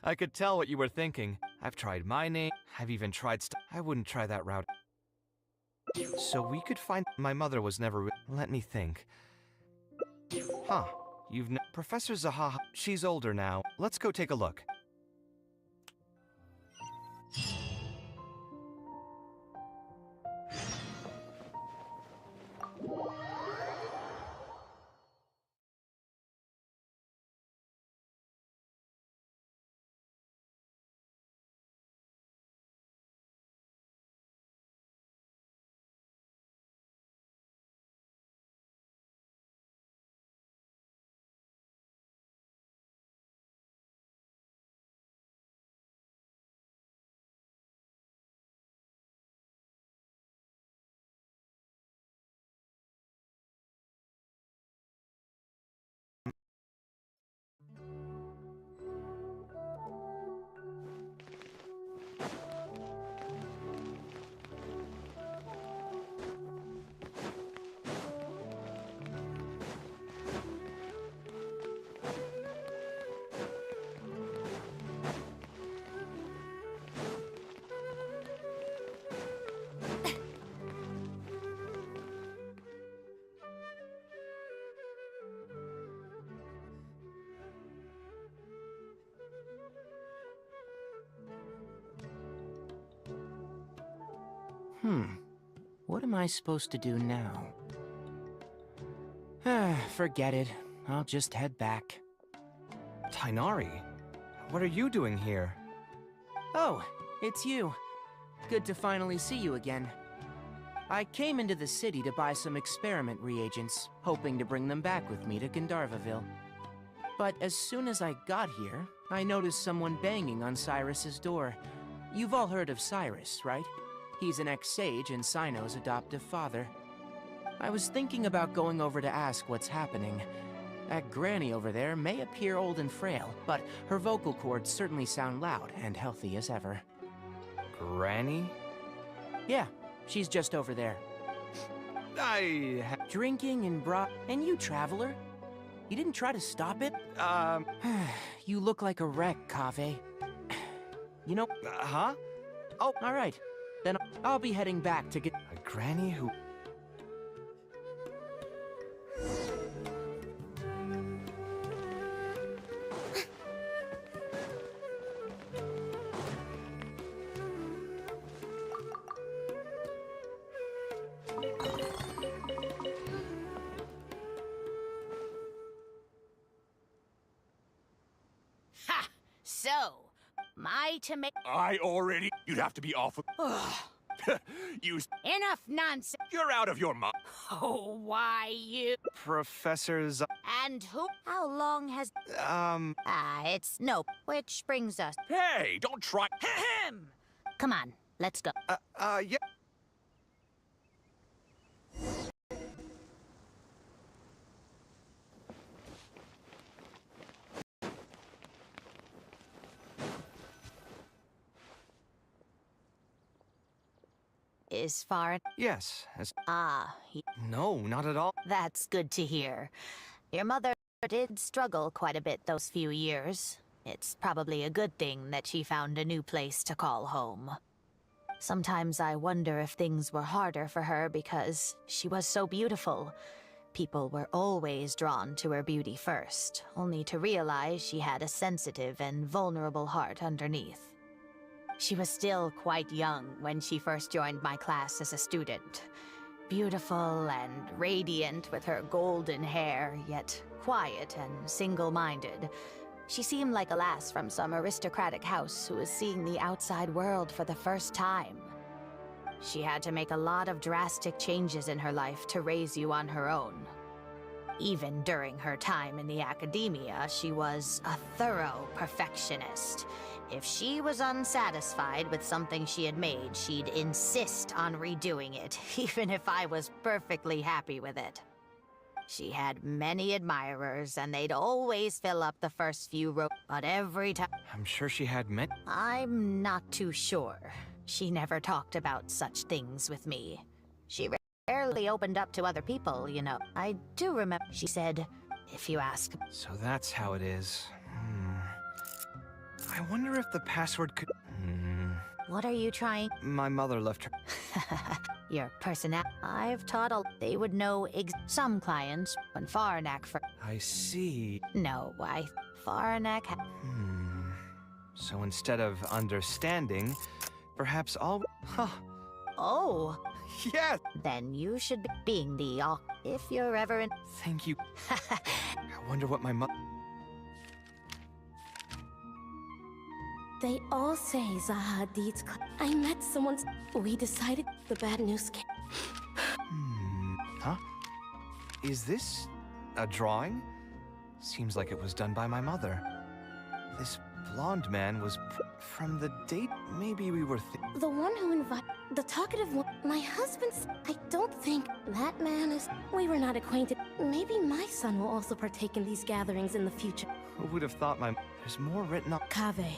I could tell what you were thinking. I've tried my name. I've even tried I wouldn't try that route. So we could find... My mother was never... Let me think. You've... Professor Zahaha... She's older now. Let's go take a look. What am I supposed to do now? Forget it. I'll just head back. Tainari, what are you doing here? Oh, it's you. Good to finally see you again. I came into the city to buy some experiment reagents, hoping to bring them back with me to Gandharvaville. But as soon as I got here, I noticed someone banging on Cyrus's door. You've all heard of Cyrus, right? He's an ex-sage and Cyno's adoptive father. I was thinking about going over to ask what's happening. That granny over there may appear old and frail, but her vocal cords certainly sound loud and healthy as ever. Granny? Yeah, she's just over there. Drinking and And you, traveler? You didn't try to stop it? You look like a wreck, Kaveh. You know... Oh, alright. Then I'll be heading back to get... A granny who... I already... You'd have to be awful... You... Enough nonsense! You're out of your mind. Oh, why you... Professors... And who? How long has... it's no. Which brings us... Hey, don't try... Ahem! Come on, let's go. Yeah... Is far... Yes, as... Ah... No, not at all. That's good to hear. Your mother... did struggle quite a bit those few years. It's probably a good thing that she found a new place to call home. Sometimes I wonder if things were harder for her because she was so beautiful. People were always drawn to her beauty first, only to realize she had a sensitive and vulnerable heart underneath. She was still quite young when she first joined my class as a student. Beautiful and radiant with her golden hair, yet quiet and single-minded. She seemed like a lass from some aristocratic house who was seeing the outside world for the first time. She had to make a lot of drastic changes in her life to raise you on her own. Even during her time in the academia, she was a thorough perfectionist. If she was unsatisfied with something she had made, she'd insist on redoing it, even if I was perfectly happy with it. She had many admirers, and they'd always fill up the first few rows, but every time... I'm sure she had many... I'm not too sure. She never talked about such things with me. She rarely opened up to other people, you know. I do remember she said, if you ask... So that's how it is. I wonder if the password could... What are you trying? My mother left her... Your personality. I've taught they would know some clients when Faranak for... I see. No, Faranak So instead of understanding, perhaps all... Huh. Oh. Yes! Then you should be being the if you're ever in... Thank you. I wonder what my mother... They all say Zaha Hadid's I met someone. We decided the bad news came. Huh? Is this a drawing? Seems like it was done by my mother. This blonde man was from the date maybe we were The one who invited... The talkative one... My husband's... I don't think that man is... We were not acquainted. Maybe my son will also partake in these gatherings in the future. Who would have thought my... There's more written on... Kaveh.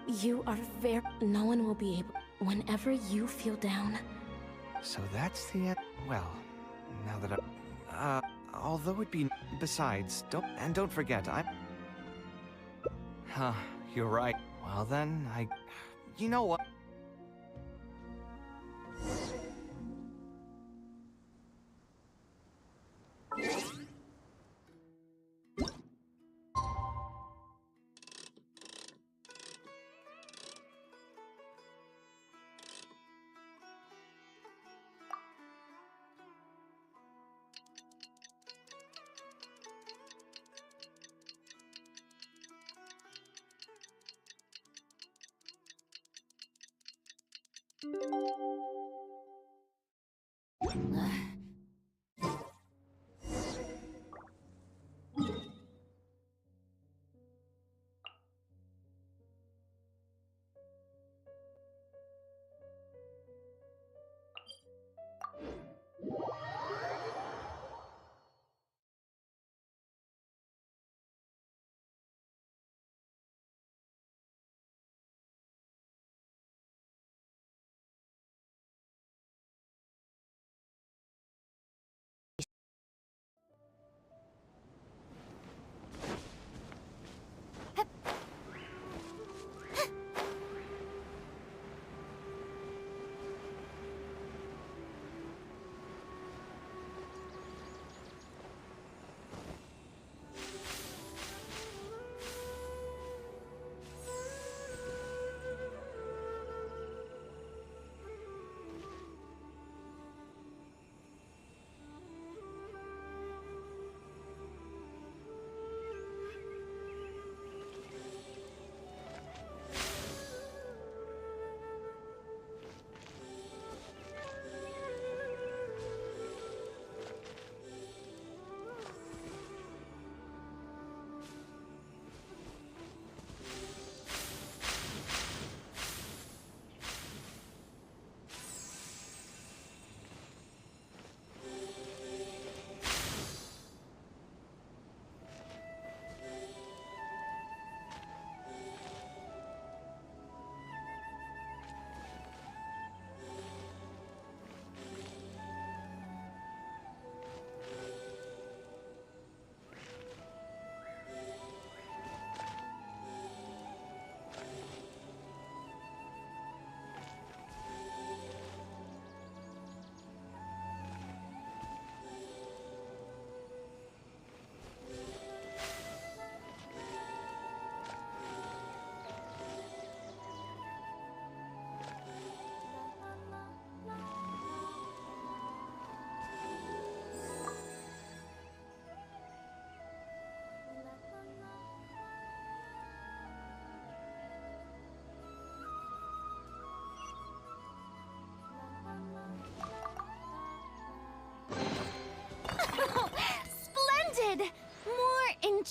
You are very... No one will be able... Whenever you feel down... So that's the end... Well, now that although it'd be... Besides, don't forget, Huh, you're right. Well then, You know what?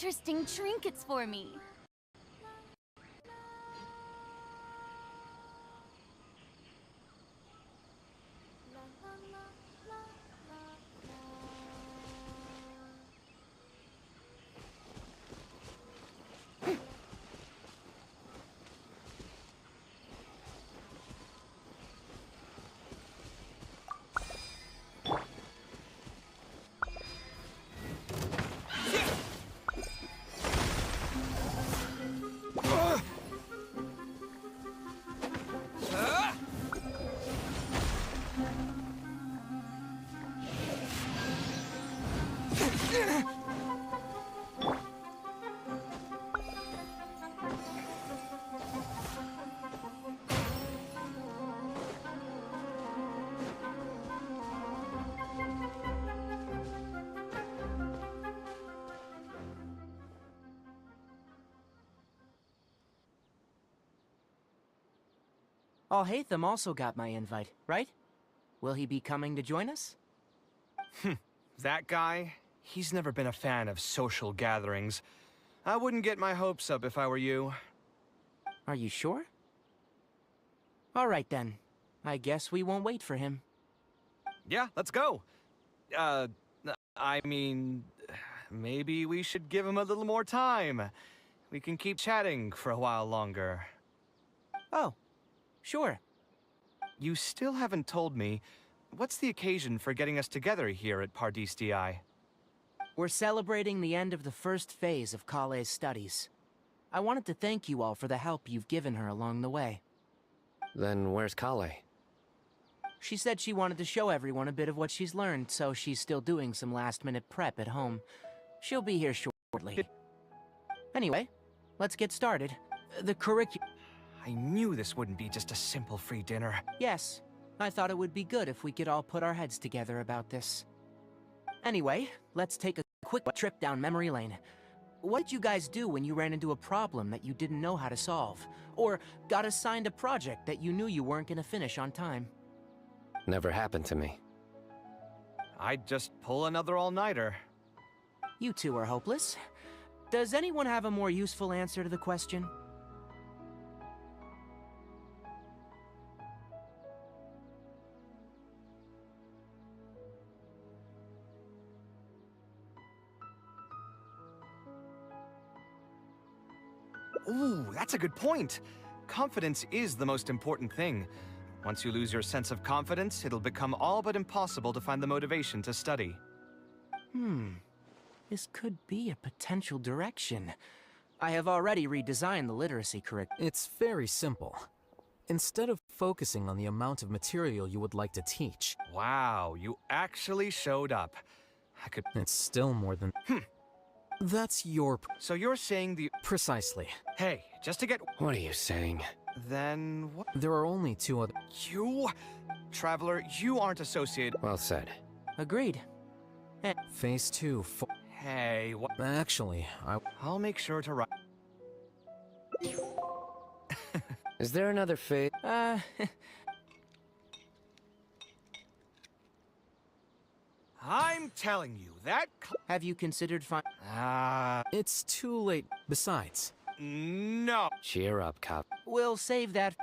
interesting trinkets for me. Alhaitham also got my invite, right? Will he be coming to join us? That guy? He's never been a fan of social gatherings. I wouldn't get my hopes up if I were you. Are you sure? All right then. I guess we won't wait for him. Yeah, let's go. I mean, maybe we should give him a little more time. We can keep chatting for a while longer. Oh, sure. You still haven't told me, what's the occasion for getting us together here at Pardis Di? We're celebrating the end of the first phase of Kale's studies. I wanted to thank you all for the help you've given her along the way. Then where's Kale? She said she wanted to show everyone a bit of what she's learned, so she's still doing some last-minute prep at home. She'll be here shortly. Anyway, let's get started. The curriculum... I knew this wouldn't be just a simple free dinner. Yes, I thought it would be good if we could all put our heads together about this. Anyway, let's take a quick trip down memory lane. What did you guys do when you ran into a problem that you didn't know how to solve? Or got assigned a project that you knew you weren't gonna finish on time? Never happened to me. I'd just pull another all-nighter. You two are hopeless. Does anyone have a more useful answer to the question? Ooh, that's a good point. Confidence is the most important thing. Once you lose your sense of confidence, it'll become all but impossible to find the motivation to study. This could be a potential direction. I have already redesigned the literacy curriculum. It's very simple. Instead of focusing on the amount of material you would like to teach... Wow, you actually showed up. I could... It's still more than... That's your... So you're saying the... Precisely. Hey, just to get... What are you saying? Then what? There are only two other... You? Traveler, you aren't associated... Well said. Agreed. Phase 2... Hey, what... Actually, I'll make sure to write... Is there another phase? I'm telling you, that... Have you considered It's too late. Besides... No. Cheer up, cop. We'll save that...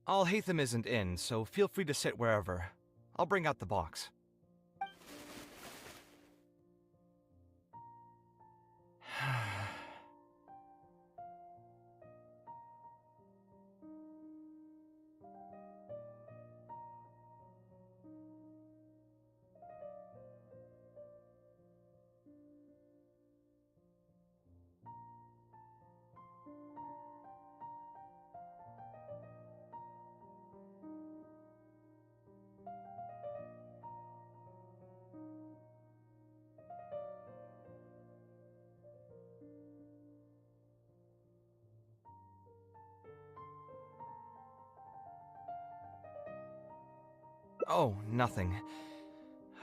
Alhaitham isn't in, so feel free to sit wherever. I'll bring out the box. Oh, nothing.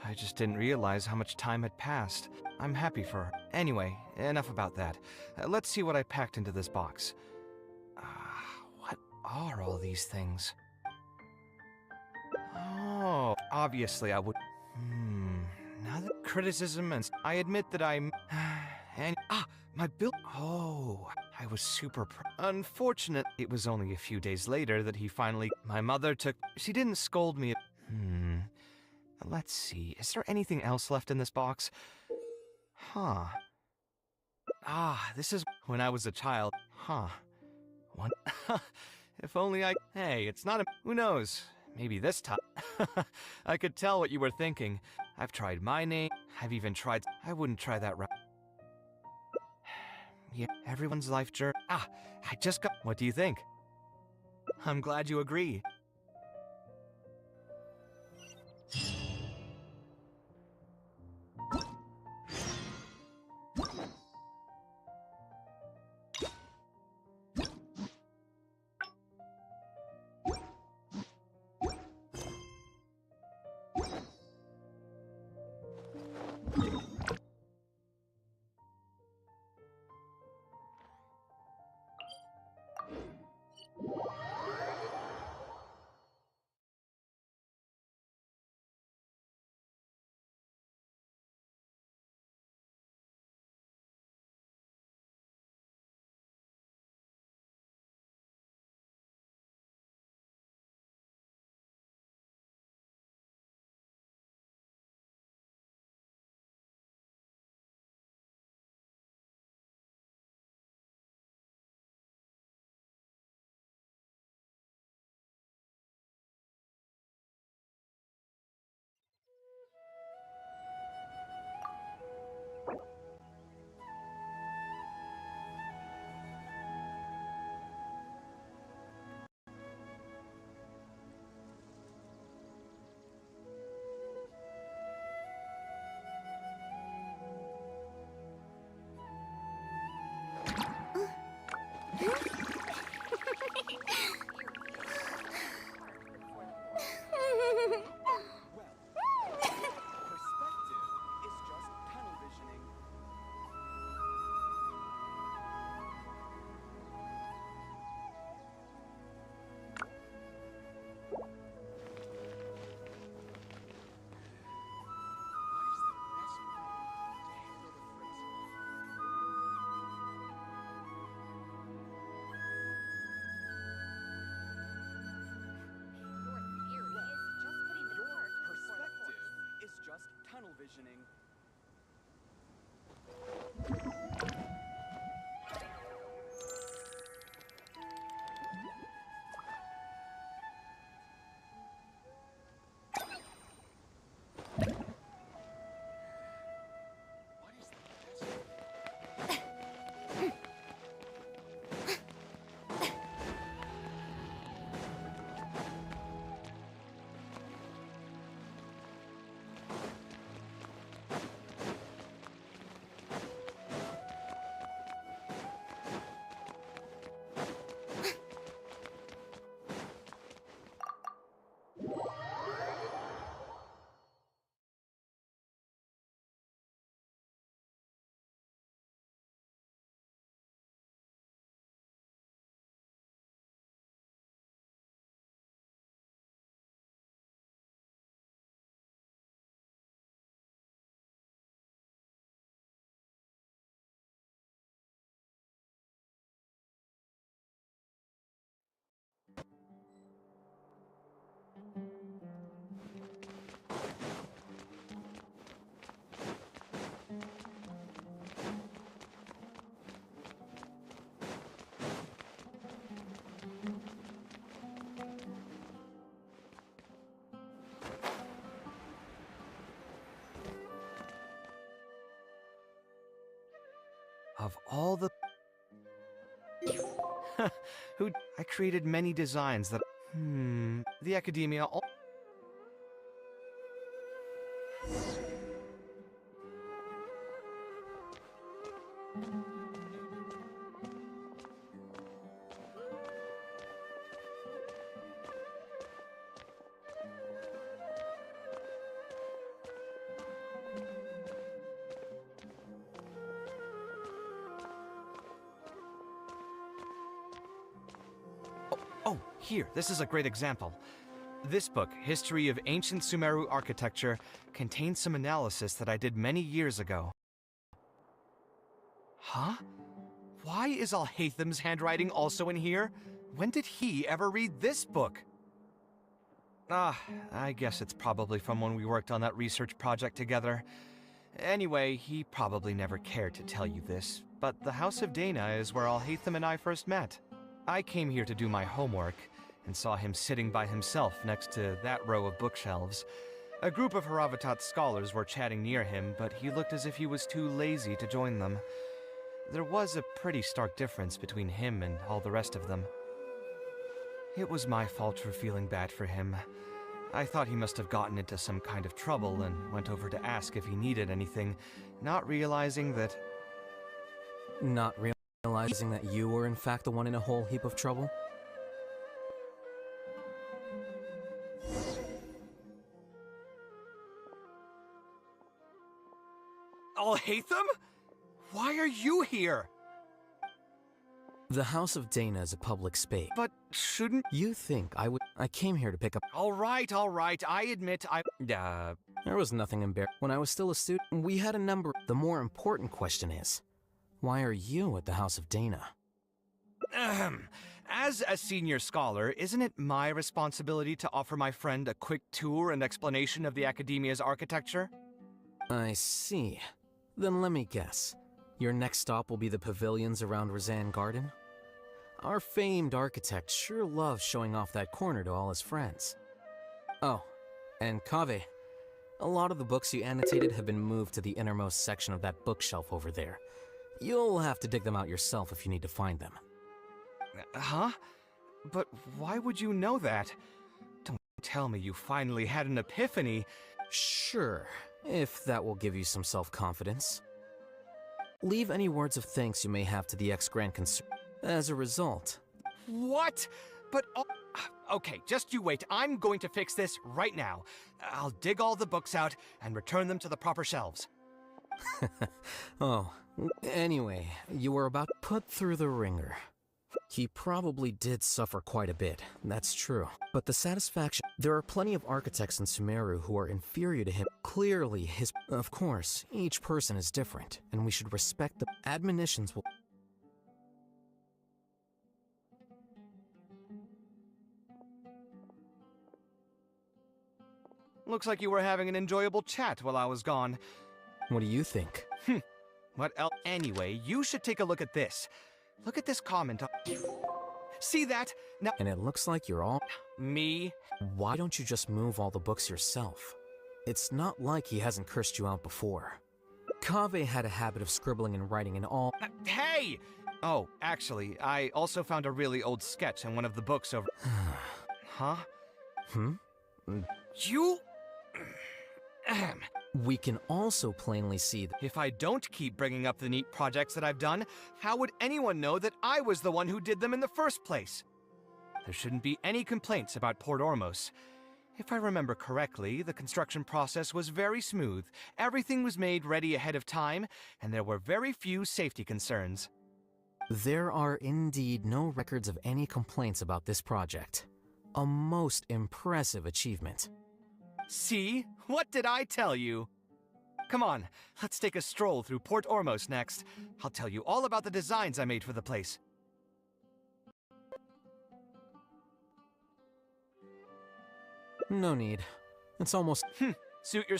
I just didn't realize how much time had passed. I'm happy for her. Anyway, enough about that. Let's see what I packed into this box. What are all these things? Oh, obviously I would... Now that criticism and... I admit that I'm... and... my bill... Oh, I was super unfortunate. It was only a few days later that he finally... My mother took... She didn't scold me... Let's see, is there anything else left in this box? Huh. This is when I was a child. Huh. What? If only I... Hey, it's not a... Who knows? Maybe this time... I could tell what you were thinking. I've tried my name. I've even tried... I wouldn't try that right. Yeah, everyone's life journey... I just got... What do you think? I'm glad you agree. Of all the... I created many designs that... The academia... Oh, here, this is a great example. This book, History of Ancient Sumeru Architecture, contains some analysis that I did many years ago. Huh? Why is Alhatham's handwriting also in here? When did he ever read this book? I guess it's probably from when we worked on that research project together. Anyway, he probably never cared to tell you this, but the House of Dana is where Alhatham and I first met. I came here to do my homework, and saw him sitting by himself next to that row of bookshelves. A group of Haravatat scholars were chatting near him, but he looked as if he was too lazy to join them. There was a pretty stark difference between him and all the rest of them. It was my fault for feeling bad for him. I thought he must have gotten into some kind of trouble and went over to ask if he needed anything, not realizing that... Not realizing that you were in fact the one in a whole heap of trouble? Alhatham? Why are you here? The House of Dana is a public space. But shouldn't... You think I would... I came here to pick up... All right, I admit I... There was nothing embarrassing. When I was still a student, we had a number... The more important question is, why are you at the House of Dana? As a senior scholar, isn't it my responsibility to offer my friend a quick tour and explanation of the Academia's architecture? I see. Then let me guess. Your next stop will be the pavilions around Razan Garden? Our famed architect sure loves showing off that corner to all his friends. Oh, and Kaveh, a lot of the books you annotated have been moved to the innermost section of that bookshelf over there. You'll have to dig them out yourself if you need to find them. Huh? But why would you know that? Don't tell me you finally had an epiphany. Sure, if that will give you some self-confidence. Leave any words of thanks you may have to the ex-Grand Concern. As a result... What? But... Okay, just you wait. I'm going to fix this right now. I'll dig all the books out and return them to the proper shelves. Oh, anyway, you were about put through the ringer. He probably did suffer quite a bit, that's true. But the satisfaction... There are plenty of architects in Sumeru who are inferior to him. Clearly, his... Of course, each person is different, and we should respect the... Admonitions will... Looks like you were having an enjoyable chat while I was gone. What do you think? What else? Anyway, you should take a look at this. Look at this comment. See that? Now... And it looks like you're all... Me? Why don't you just move all the books yourself? It's not like he hasn't cursed you out before. Kaveh had a habit of scribbling and writing in all... Hey! Oh, actually, I also found a really old sketch in one of the books over... Huh? You... We can also plainly see that... If I don't keep bringing up the neat projects that I've done, how would anyone know that I was the one who did them in the first place? There shouldn't be any complaints about Port Ormos. If I remember correctly, the construction process was very smooth, everything was made ready ahead of time, and there were very few safety concerns. There are indeed no records of any complaints about this project. A most impressive achievement. See? What did I tell you? Come on, let's take a stroll through Port Ormos next. I'll tell you all about the designs I made for the place. No need. It's almost... Suit your...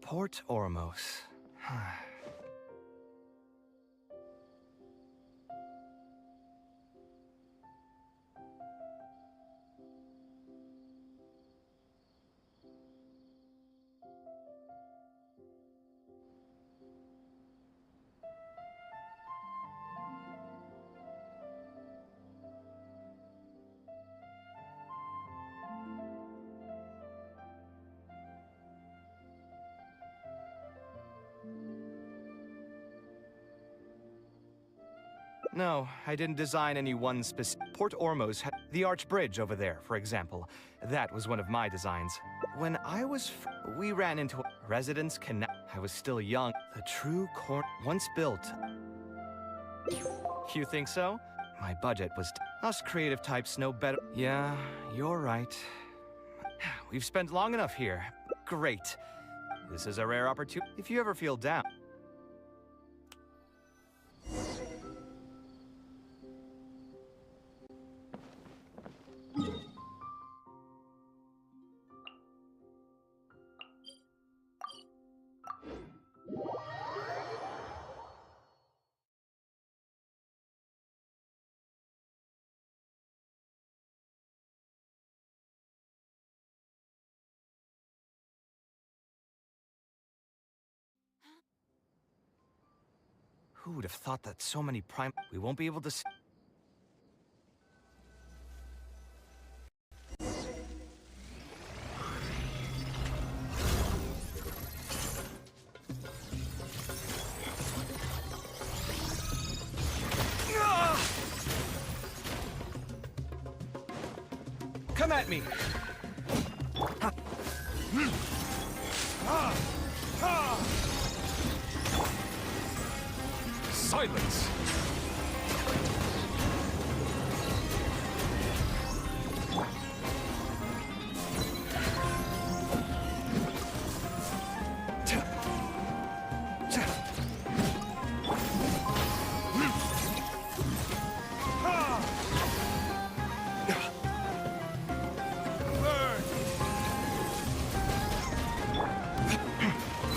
Port Ormos. No, I didn't design any one specific. Port Ormos had the arch bridge over there, for example. That was one of my designs. When I was we ran into a residence connect. I was still young. The true core once built. You think so? My budget was us creative types know better. Yeah, you're right. We've spent long enough here. Great. This is a rare opportunity. If you ever feel down. Who would have thought that so many prime... We won't be able to... Come at me! Silence!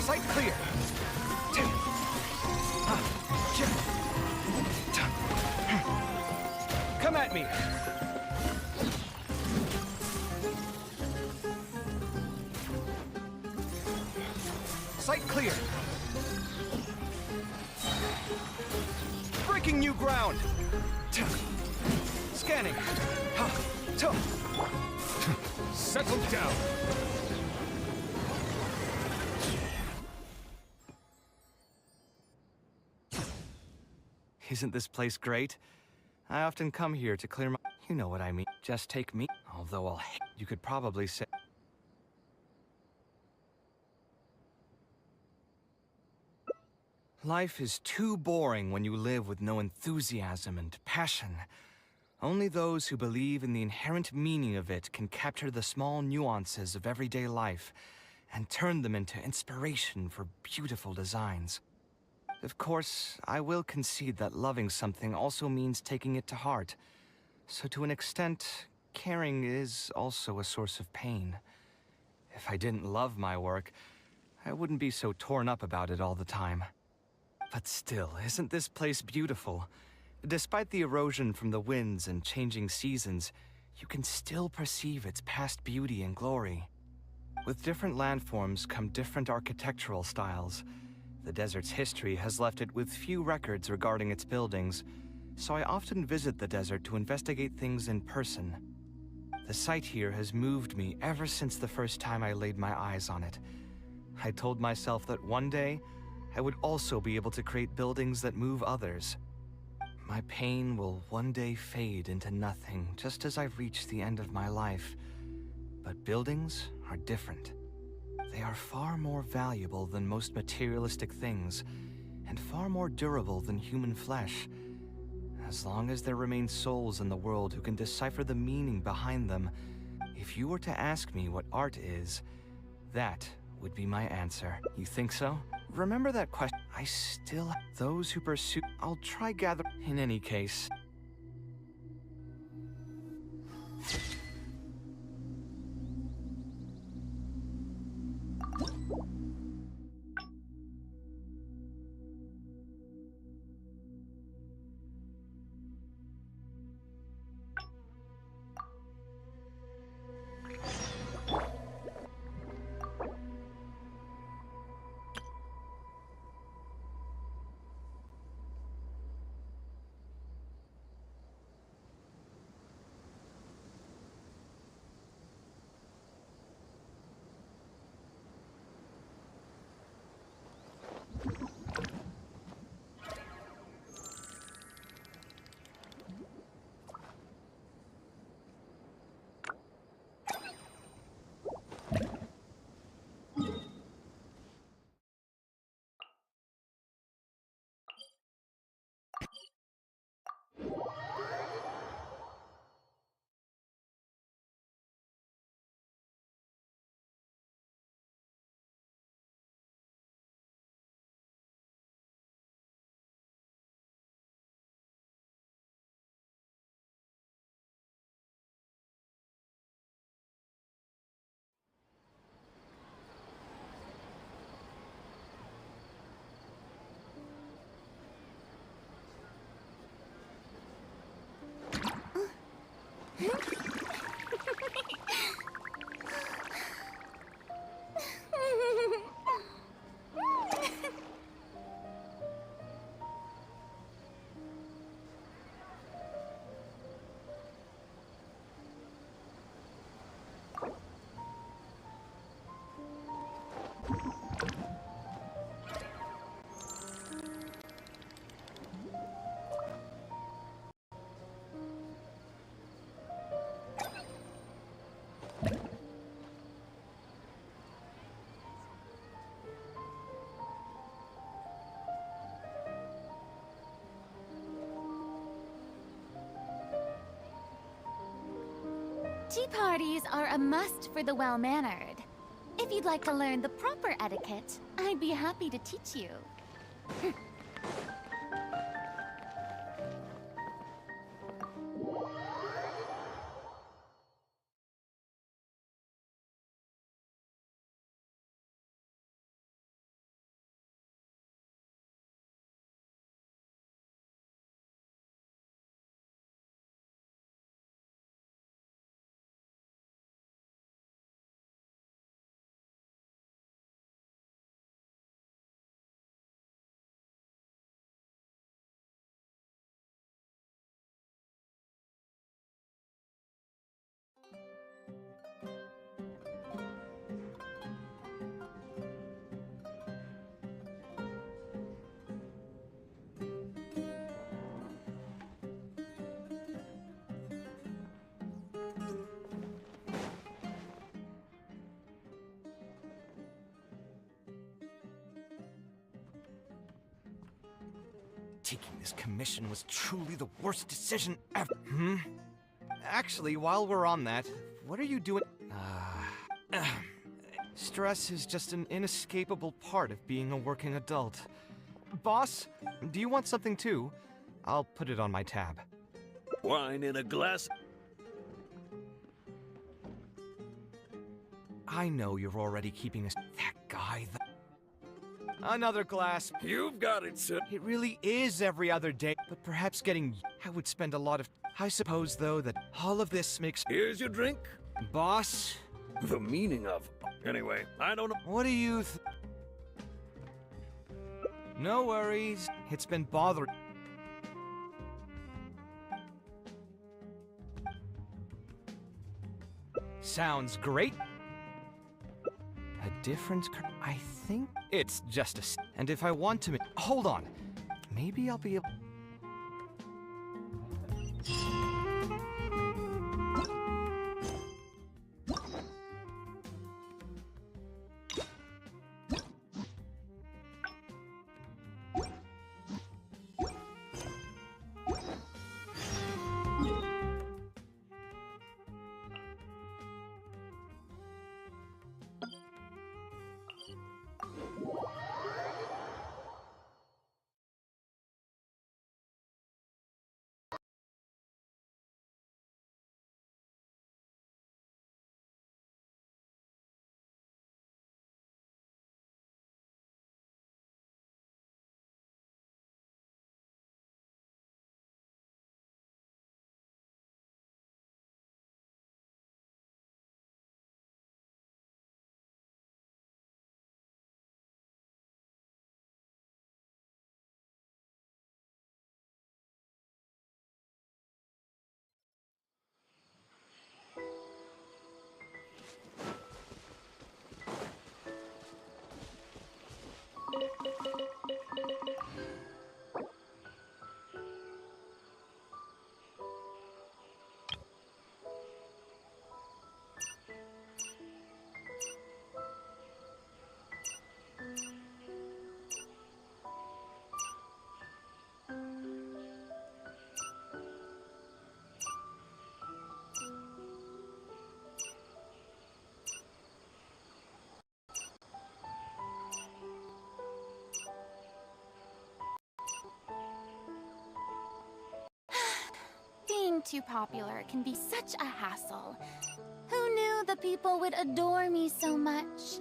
Sight clear! Come at me! Sight clear! Breaking new ground! Scanning! Settle down! Isn't this place great? I often come here to clear my... You know what I mean. Just take me. Although I'll... You could probably say... Life is too boring when you live with no enthusiasm and passion. Only those who believe in the inherent meaning of it can capture the small nuances of everyday life and turn them into inspiration for beautiful designs. Of course, I will concede that loving something also means taking it to heart. So to an extent, caring is also a source of pain. If I didn't love my work, I wouldn't be so torn up about it all the time. But still, isn't this place beautiful? Despite the erosion from the winds and changing seasons, you can still perceive its past beauty and glory. With different landforms come different architectural styles. The desert's history has left it with few records regarding its buildings, so I often visit the desert to investigate things in person. The sight here has moved me ever since the first time I laid my eyes on it. I told myself that one day, I would also be able to create buildings that move others. My pain will one day fade into nothing, just as I reach the end of my life. But buildings are different. They are far more valuable than most materialistic things, and far more durable than human flesh. As long as there remain souls in the world who can decipher the meaning behind them, if you were to ask me what art is, that would be my answer. You think so? Remember that question? I still... Those who pursue... I'll try gather... In any case... Tea parties are a must for the well-mannered. If you'd like to learn the proper etiquette, I'd be happy to teach you. Taking this commission was truly the worst decision ever. Actually, while we're on that, what are you doing? Stress is just an inescapable part of being a working adult. Boss, do you want something too? I'll put it on my tab. Wine in a glass. I know you're already keeping us. That guy, Another glass. You've got it, sir. It really is every other day, but perhaps getting. I would spend a lot of. I suppose, though, that all of this makes. Here's your drink. Boss? The meaning of. Anyway, I don't know. What do you No worries. It's been bothering. Sounds great. A different I think it's just a and if I want to hold on. Maybe I'll be able Being too popular can be such a hassle. Who knew the people would adore me so much?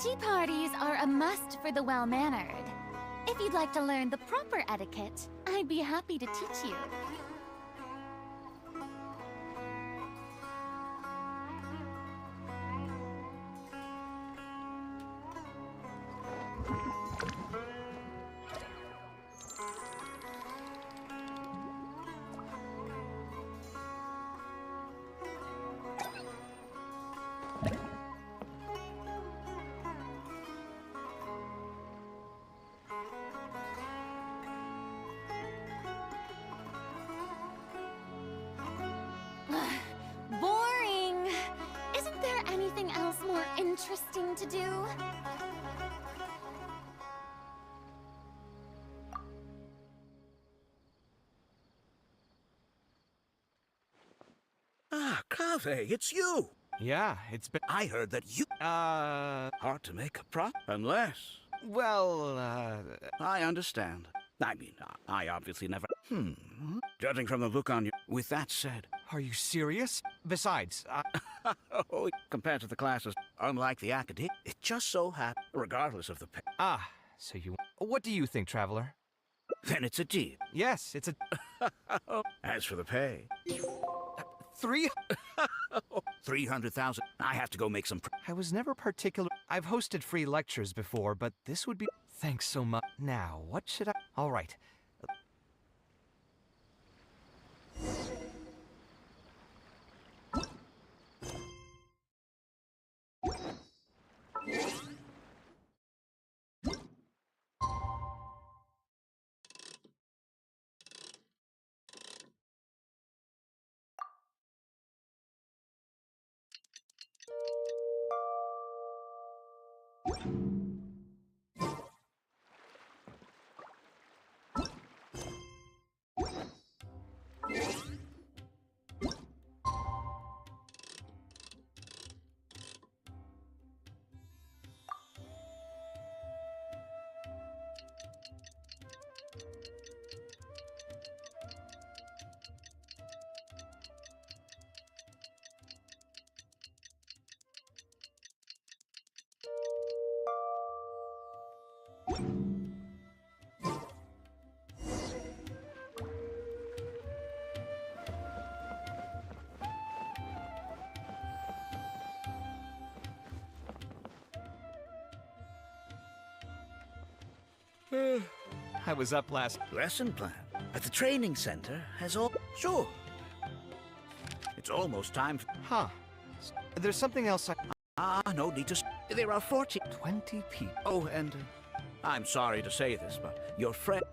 Tea parties are a must for the well-mannered. If you'd like to learn the proper etiquette, I'd be happy to teach you. Boring! Isn't there anything else more interesting to do? Ah, Kaveh, it's you! Yeah, it's been... I heard that you... Hard to make a prop, unless... Well, I understand. I mean, I obviously never... Judging from the look on you... With that said... Are you serious? Besides, Oh, compared to the classes, unlike the academic, it just so happens, regardless of the pay... Ah, so you... What do you think, Traveler? Then it's a deal. Yes, it's a... As for the pay... 300,000. I have to go make some... I was never particular... I've hosted free lectures before, but this would be... Thanks so much. Now, what should I... All right. I was up last... Lesson plan at the training center has all... Sure. It's almost time for... Huh. There's something else no need to... There are 20 people. Oh, and... I'm sorry to say this, but your friend...